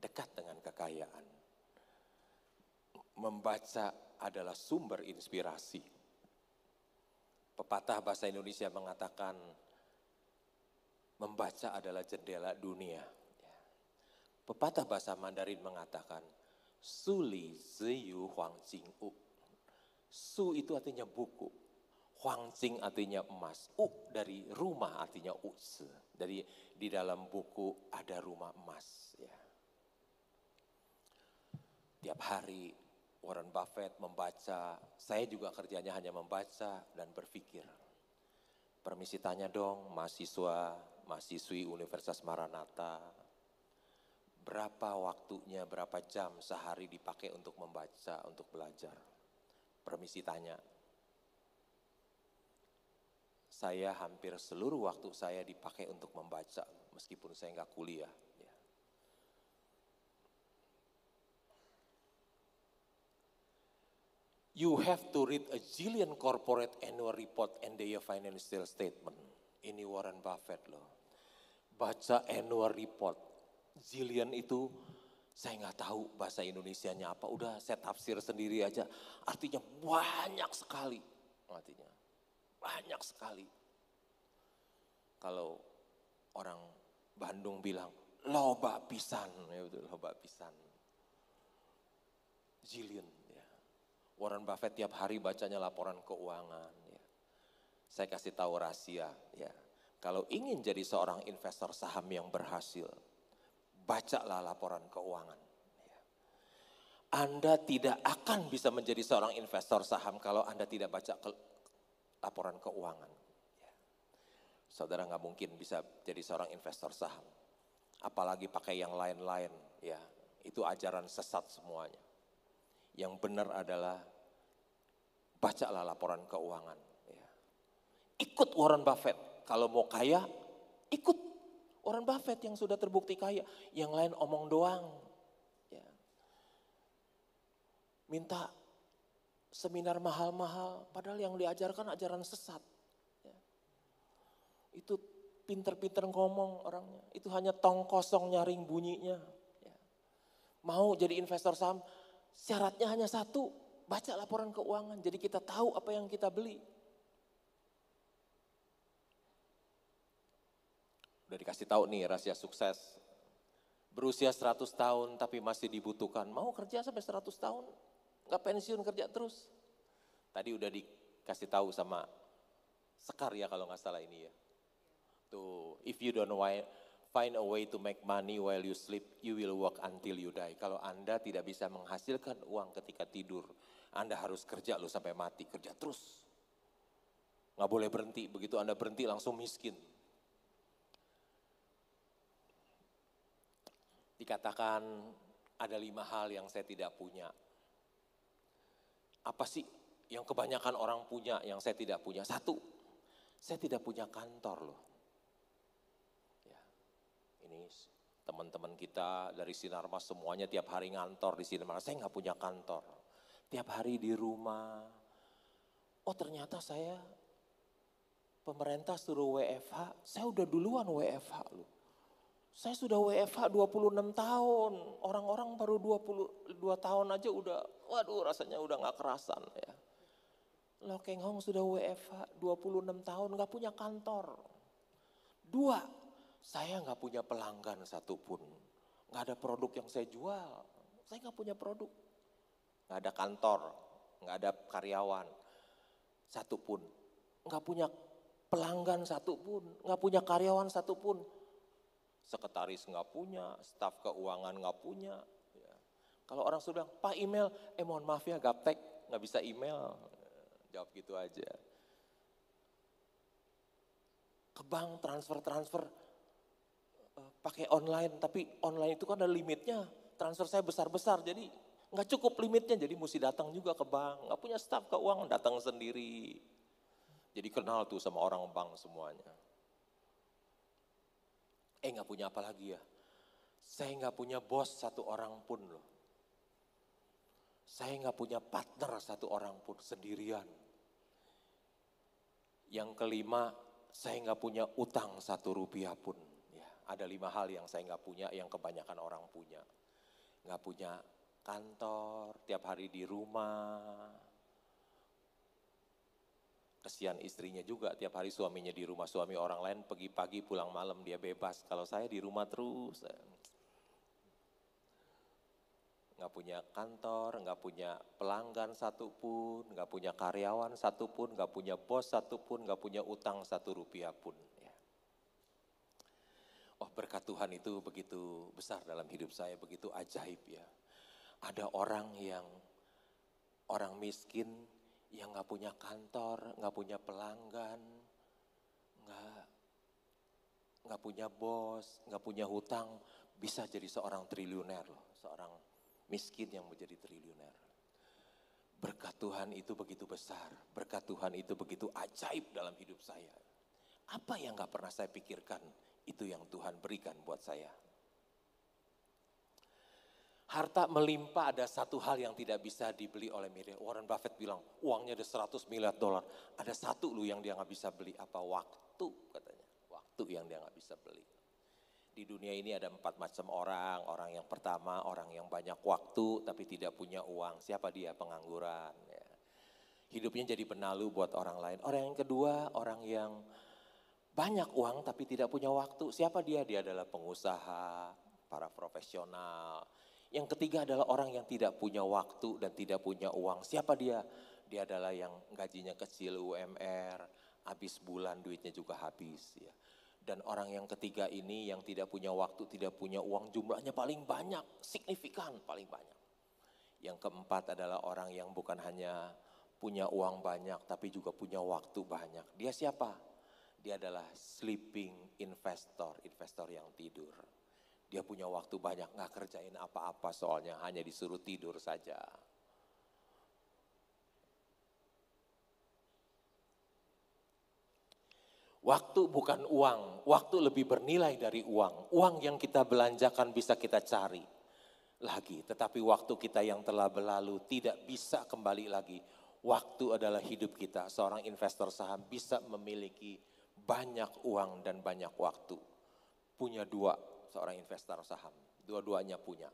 S1: dekat dengan kekayaan. Membaca adalah sumber inspirasi. Pepatah bahasa Indonesia mengatakan, membaca adalah jendela dunia. Pepatah bahasa Mandarin mengatakan, Su li ziyu huang jing u. Su itu artinya buku, huang jing artinya emas, u dari rumah artinya us. Dari di dalam buku ada rumah emas. Ya. Tiap hari Warren Buffett membaca, saya juga kerjanya hanya membaca dan berpikir. Permisi tanya dong, mahasiswi Universitas Maranatha, berapa waktunya, berapa jam sehari dipakai untuk membaca, untuk belajar? Permisi tanya. Saya hampir seluruh waktu saya dipakai untuk membaca, meskipun saya nggak kuliah. Ya. You have to read a zillion corporate annual report and their financial statement. Ini Warren Buffett loh. Baca annual report. Zillion itu saya nggak tahu bahasa Indonesianya apa. Udah saya tafsir sendiri aja. Artinya banyak sekali. Artinya banyak sekali. Kalau orang Bandung bilang loba pisan, ya betul, loba pisan. Zillion. Ya. Warren Buffett tiap hari bacanya laporan keuangan. Ya. Saya kasih tahu rahasia. Ya. Kalau ingin jadi seorang investor saham yang berhasil, bacalah laporan keuangan. Ya. Anda tidak akan bisa menjadi seorang investor saham kalau Anda tidak baca laporan keuangan. Ya. Saudara nggak mungkin bisa jadi seorang investor saham. Apalagi pakai yang lain-lain. Ya. Itu ajaran sesat semuanya. Yang benar adalah bacalah laporan keuangan. Ya. Ikut Warren Buffett. Kalau mau kaya, ikut Warren Buffett yang sudah terbukti kaya. Yang lain omong doang. Ya. Minta seminar mahal-mahal, padahal yang diajarkan ajaran sesat. Ya. Itu pinter-pinter ngomong orangnya. Itu hanya tong kosong nyaring bunyinya. Ya. Mau jadi investor saham, syaratnya hanya satu, baca laporan keuangan. Jadi kita tahu apa yang kita beli. Udah dikasih tahu nih rahasia sukses. Berusia 100 tahun tapi masih dibutuhkan. Mau kerja sampai 100 tahun? Gak pensiun, kerja terus. Tadi udah dikasih tahu sama Sekar ya kalau gak salah ini ya. Tuh, if you don't find a way to make money while you sleep, you will work until you die. Kalau Anda tidak bisa menghasilkan uang ketika tidur, Anda harus kerja loh sampai mati, kerja terus. Gak boleh berhenti, begitu Anda berhenti langsung miskin. Dikatakan ada 5 hal yang saya tidak punya. Apa sih yang kebanyakan orang punya yang saya tidak punya? 1, saya tidak punya kantor loh. Ya, ini teman-teman kita dari Sinarmas semuanya tiap hari ngantor di Sinarmas. Saya nggak punya kantor. Tiap hari di rumah. Oh ternyata saya pemerintah suruh WFH. Saya udah duluan WFH loh. Saya sudah WFH 26 tahun, orang-orang baru 22 tahun aja udah, waduh rasanya udah gak kerasan ya. Lo Keng Hong sudah WFH 26 tahun gak punya kantor. 2, saya gak punya pelanggan satupun, gak ada produk yang saya jual, saya gak punya produk. Gak ada kantor, gak ada karyawan satupun, gak punya pelanggan satupun, gak punya karyawan satupun. Sekretaris nggak punya, staf keuangan nggak punya. Ya. Kalau orang sudah bilang, Pak email, mohon maaf ya gaptek, nggak bisa email. Jawab gitu aja. Ke bank transfer pakai online, tapi online itu kan ada limitnya. Transfer saya besar-besar, jadi nggak cukup limitnya, jadi mesti datang juga ke bank. Nggak punya staf keuangan, datang sendiri. Jadi kenal tuh sama orang bank semuanya. Nggak punya apa lagi ya? Saya nggak punya bos 1 orang pun loh. Saya nggak punya partner 1 orang pun, sendirian. Yang kelima, saya nggak punya utang 1 rupiah pun. Ya, ada 5 hal yang saya nggak punya, yang kebanyakan orang punya. Nggak punya kantor, tiap hari di rumah. Kesian istrinya juga, tiap hari suaminya di rumah, suami orang lain pergi pagi pulang malam dia bebas. Kalau saya di rumah terus, nggak punya kantor, nggak punya pelanggan satupun, nggak punya karyawan satupun, nggak punya bos satupun, nggak punya utang 1 rupiah pun. Ya. Oh berkat Tuhan itu begitu besar dalam hidup saya, begitu ajaib ya. Ada orang miskin, yang nggak punya kantor, nggak punya pelanggan, nggak punya bos, nggak punya hutang, bisa jadi seorang triliuner loh, seorang miskin yang menjadi triliuner. Berkat Tuhan itu begitu besar, berkat Tuhan itu begitu ajaib dalam hidup saya. Apa yang gak pernah saya pikirkan, itu yang Tuhan berikan buat saya. Harta melimpah ada satu hal yang tidak bisa dibeli oleh miliar. Warren Buffett bilang, uangnya ada 100 miliar dolar. Ada satu lu yang dia gak bisa beli, apa? Waktu katanya. Waktu yang dia gak bisa beli. Di dunia ini ada 4 macam orang. Orang yang pertama, orang yang banyak waktu tapi tidak punya uang. Siapa dia? Pengangguran. Ya. Hidupnya jadi penalu buat orang lain. Orang yang kedua, orang yang banyak uang tapi tidak punya waktu. Siapa dia? Dia adalah pengusaha, para profesional. Yang ketiga adalah orang yang tidak punya waktu dan tidak punya uang. Siapa dia? Dia adalah yang gajinya kecil, UMR, habis bulan duitnya juga habis. Ya. Dan orang yang ketiga ini yang tidak punya waktu, tidak punya uang, jumlahnya paling banyak, signifikan paling banyak. Yang keempat adalah orang yang bukan hanya punya uang banyak tapi juga punya waktu banyak. Dia siapa? Dia adalah sleeping investor, investor yang tidur. Dia punya waktu banyak, gak kerjain apa-apa soalnya hanya disuruh tidur saja. Waktu bukan uang, waktu lebih bernilai dari uang. Uang yang kita belanjakan bisa kita cari lagi, tetapi waktu kita yang telah berlalu tidak bisa kembali lagi. Waktu adalah hidup kita. Seorang investor saham bisa memiliki banyak uang dan banyak waktu. Punya dua, seorang investor saham. Dua-duanya punya.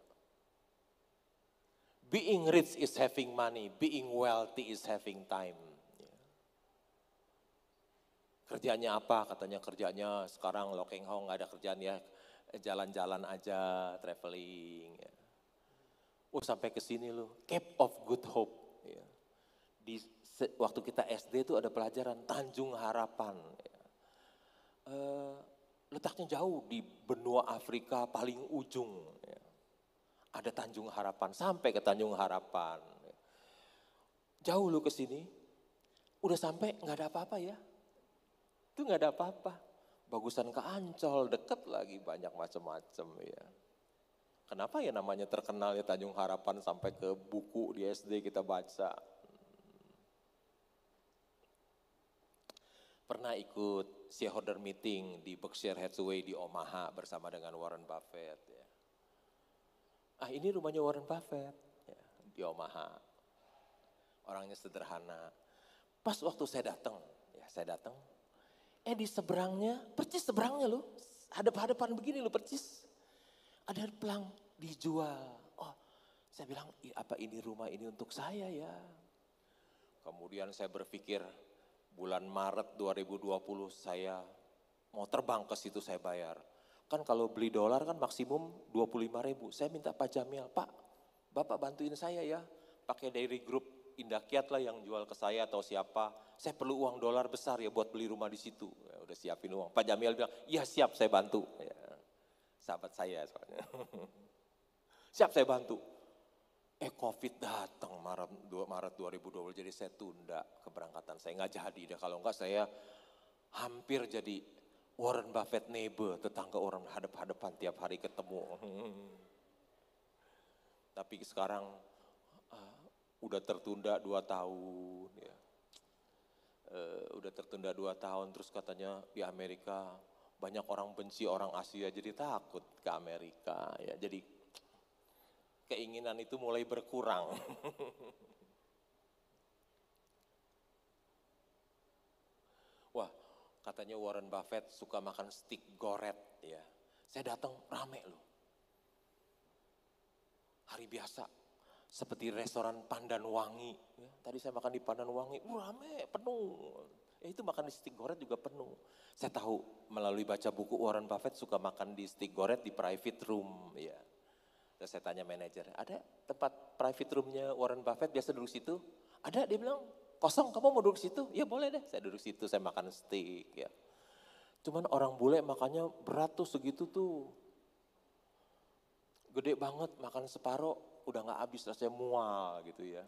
S1: Being rich is having money, being wealthy is having time. Kerjanya apa? Katanya kerjanya sekarang Lo Keng Hong gak ada kerjaan ya, jalan-jalan aja, traveling. Ya. Oh sampai ke sini loh, Cape of Good Hope. Ya. Waktu kita SD itu ada pelajaran Tanjung Harapan. Ya. Letaknya jauh di benua Afrika paling ujung. Ya. Ada Tanjung Harapan, sampai ke Tanjung Harapan. Ya. Jauh lu ke sini, udah sampai nggak ada apa-apa ya. Itu nggak ada apa-apa. Bagusan ke Ancol, deket lagi banyak macam-macam ya. Kenapa ya namanya terkenal ya Tanjung Harapan sampai ke buku di SD kita baca. Pernah ikut shareholder meeting di Berkshire Hathaway di Omaha bersama dengan Warren Buffett. Ya. Ini rumahnya Warren Buffett ya, di Omaha. Orangnya sederhana. Pas waktu saya datang, di seberangnya, percis seberangnya loh, hadap-hadapan begini loh percis. Ada pelang dijual. Oh, saya bilang, apa ini rumah ini untuk saya ya? Kemudian saya berpikir, bulan Maret 2020 saya mau terbang ke situ saya bayar. Kan kalau beli dolar kan maksimum 25.000. Saya minta Pak Jamil, Pak, Bapak bantuin saya ya. Pakai dari grup Indakiat lah yang jual ke saya atau siapa. Saya perlu uang dolar besar ya buat beli rumah di situ. Ya, udah siapin uang. Pak Jamil bilang, iya siap saya bantu. Ya, sahabat saya soalnya. Siap saya bantu. Covid datang Maret 2020, jadi saya tunda keberangkatan. Saya nggak jadi deh, kalau enggak saya hampir jadi Warren Buffett neighbor, tetangga orang hadap-hadapan tiap hari ketemu. Tapi sekarang udah tertunda 2 tahun. Ya. Udah tertunda 2 tahun, terus katanya di Amerika banyak orang benci orang Asia, jadi takut ke Amerika. Ya, jadi keinginan itu mulai berkurang. Wah, katanya Warren Buffett suka makan steak goret ya. Saya datang rame loh. Hari biasa, seperti restoran Pandan Wangi. Ya, tadi saya makan di Pandan Wangi, rame, penuh. Ya itu makan di steak goret juga penuh. Saya tahu melalui baca buku Warren Buffett suka makan di steak goret di private room ya. Terus saya tanya manajer, ada tempat private roomnya Warren Buffett biasa duduk situ? Ada, dia bilang, kosong kamu mau duduk situ? Ya boleh deh, saya duduk situ, saya makan steak ya. Cuman orang bule makannya berat tuh segitu tuh. Gede banget, makan separoh, udah gak habis, rasanya mual gitu ya.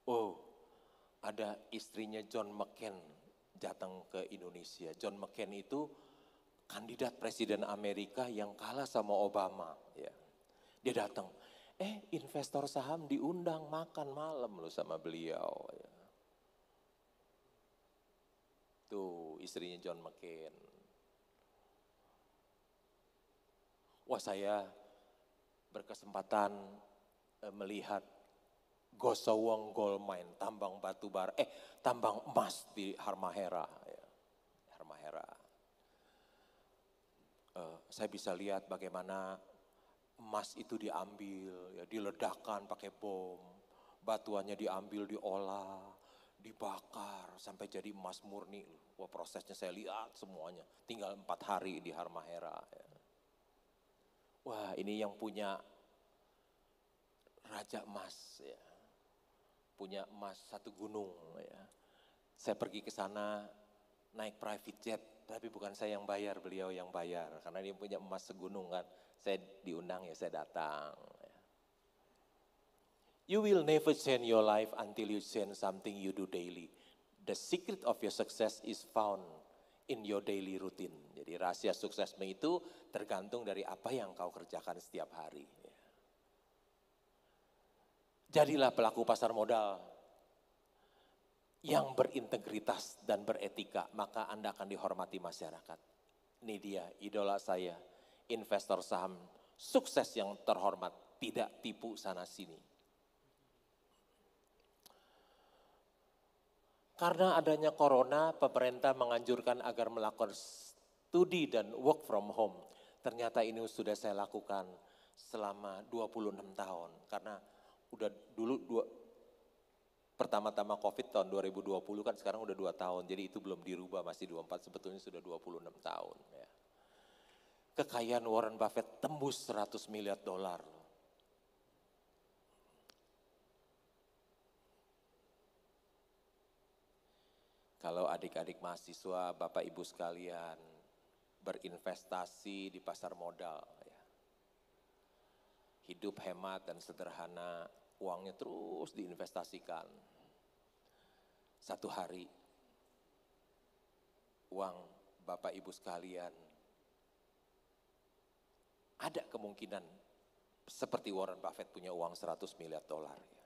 S1: Oh, ada istrinya John McCain datang ke Indonesia. John McCain itu kandidat presiden Amerika yang kalah sama Obama. Ya. Dia datang, investor saham diundang makan malam loh sama beliau. Ya. Tuh istrinya John McCain. Wah saya berkesempatan melihat Gosowong Gold Mine, tambang batu bara, tambang emas di Halmahera. Ya. Halmahera. Saya bisa lihat bagaimana emas itu diambil, ya, diledakkan pakai bom, batuannya diambil, diolah, dibakar sampai jadi emas murni. Wah prosesnya saya lihat semuanya, tinggal 4 hari di Halmahera. Ya. Wah ini yang punya Raja Emas, ya. Punya emas satu gunung. Ya. Saya pergi ke sana naik private jet, tapi bukan saya yang bayar, beliau yang bayar. Karena dia punya emas segunung kan, saya diundang ya saya datang. Ya. You will never change your life until you change something you do daily. The secret of your success is found in your daily routine. Jadi rahasia suksesmu itu tergantung dari apa yang kau kerjakan setiap hari. Jadilah pelaku pasar modal yang berintegritas dan beretika, maka Anda akan dihormati masyarakat. Ini dia idola saya, investor saham sukses yang terhormat, tidak tipu sana sini. Karena adanya corona, pemerintah menganjurkan agar melakukan studi dan work from home. Ternyata ini sudah saya lakukan selama 26 tahun. Karena udah dulu pertama-tama COVID tahun 2020 kan sekarang udah 2 tahun. Jadi itu belum dirubah, masih 24, sebetulnya sudah 26 tahun. Ya. Kekayaan Warren Buffett tembus 100 miliar dolar. Kalau adik-adik mahasiswa, Bapak Ibu sekalian berinvestasi di pasar modal, ya. Hidup hemat dan sederhana, uangnya terus diinvestasikan. Satu hari, uang Bapak Ibu sekalian ada kemungkinan seperti Warren Buffett punya uang 100 miliar dolar. Ya.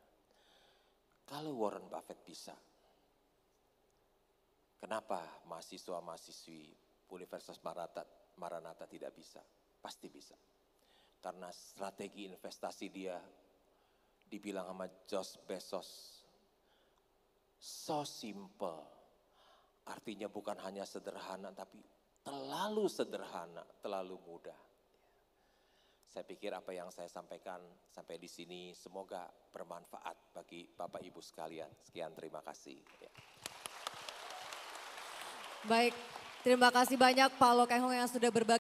S1: Kalau Warren Buffett bisa, kenapa mahasiswa-mahasiswi Universitas Maranatha tidak bisa? Pasti bisa. Karena strategi investasi dia dibilang sama Jeff Bezos so simple. Artinya bukan hanya sederhana tapi terlalu sederhana, terlalu mudah. Saya pikir apa yang saya sampaikan sampai di sini semoga bermanfaat bagi Bapak Ibu sekalian. Sekian, terima kasih.
S2: Baik, terima kasih banyak Pak Lokehong yang sudah berbagi.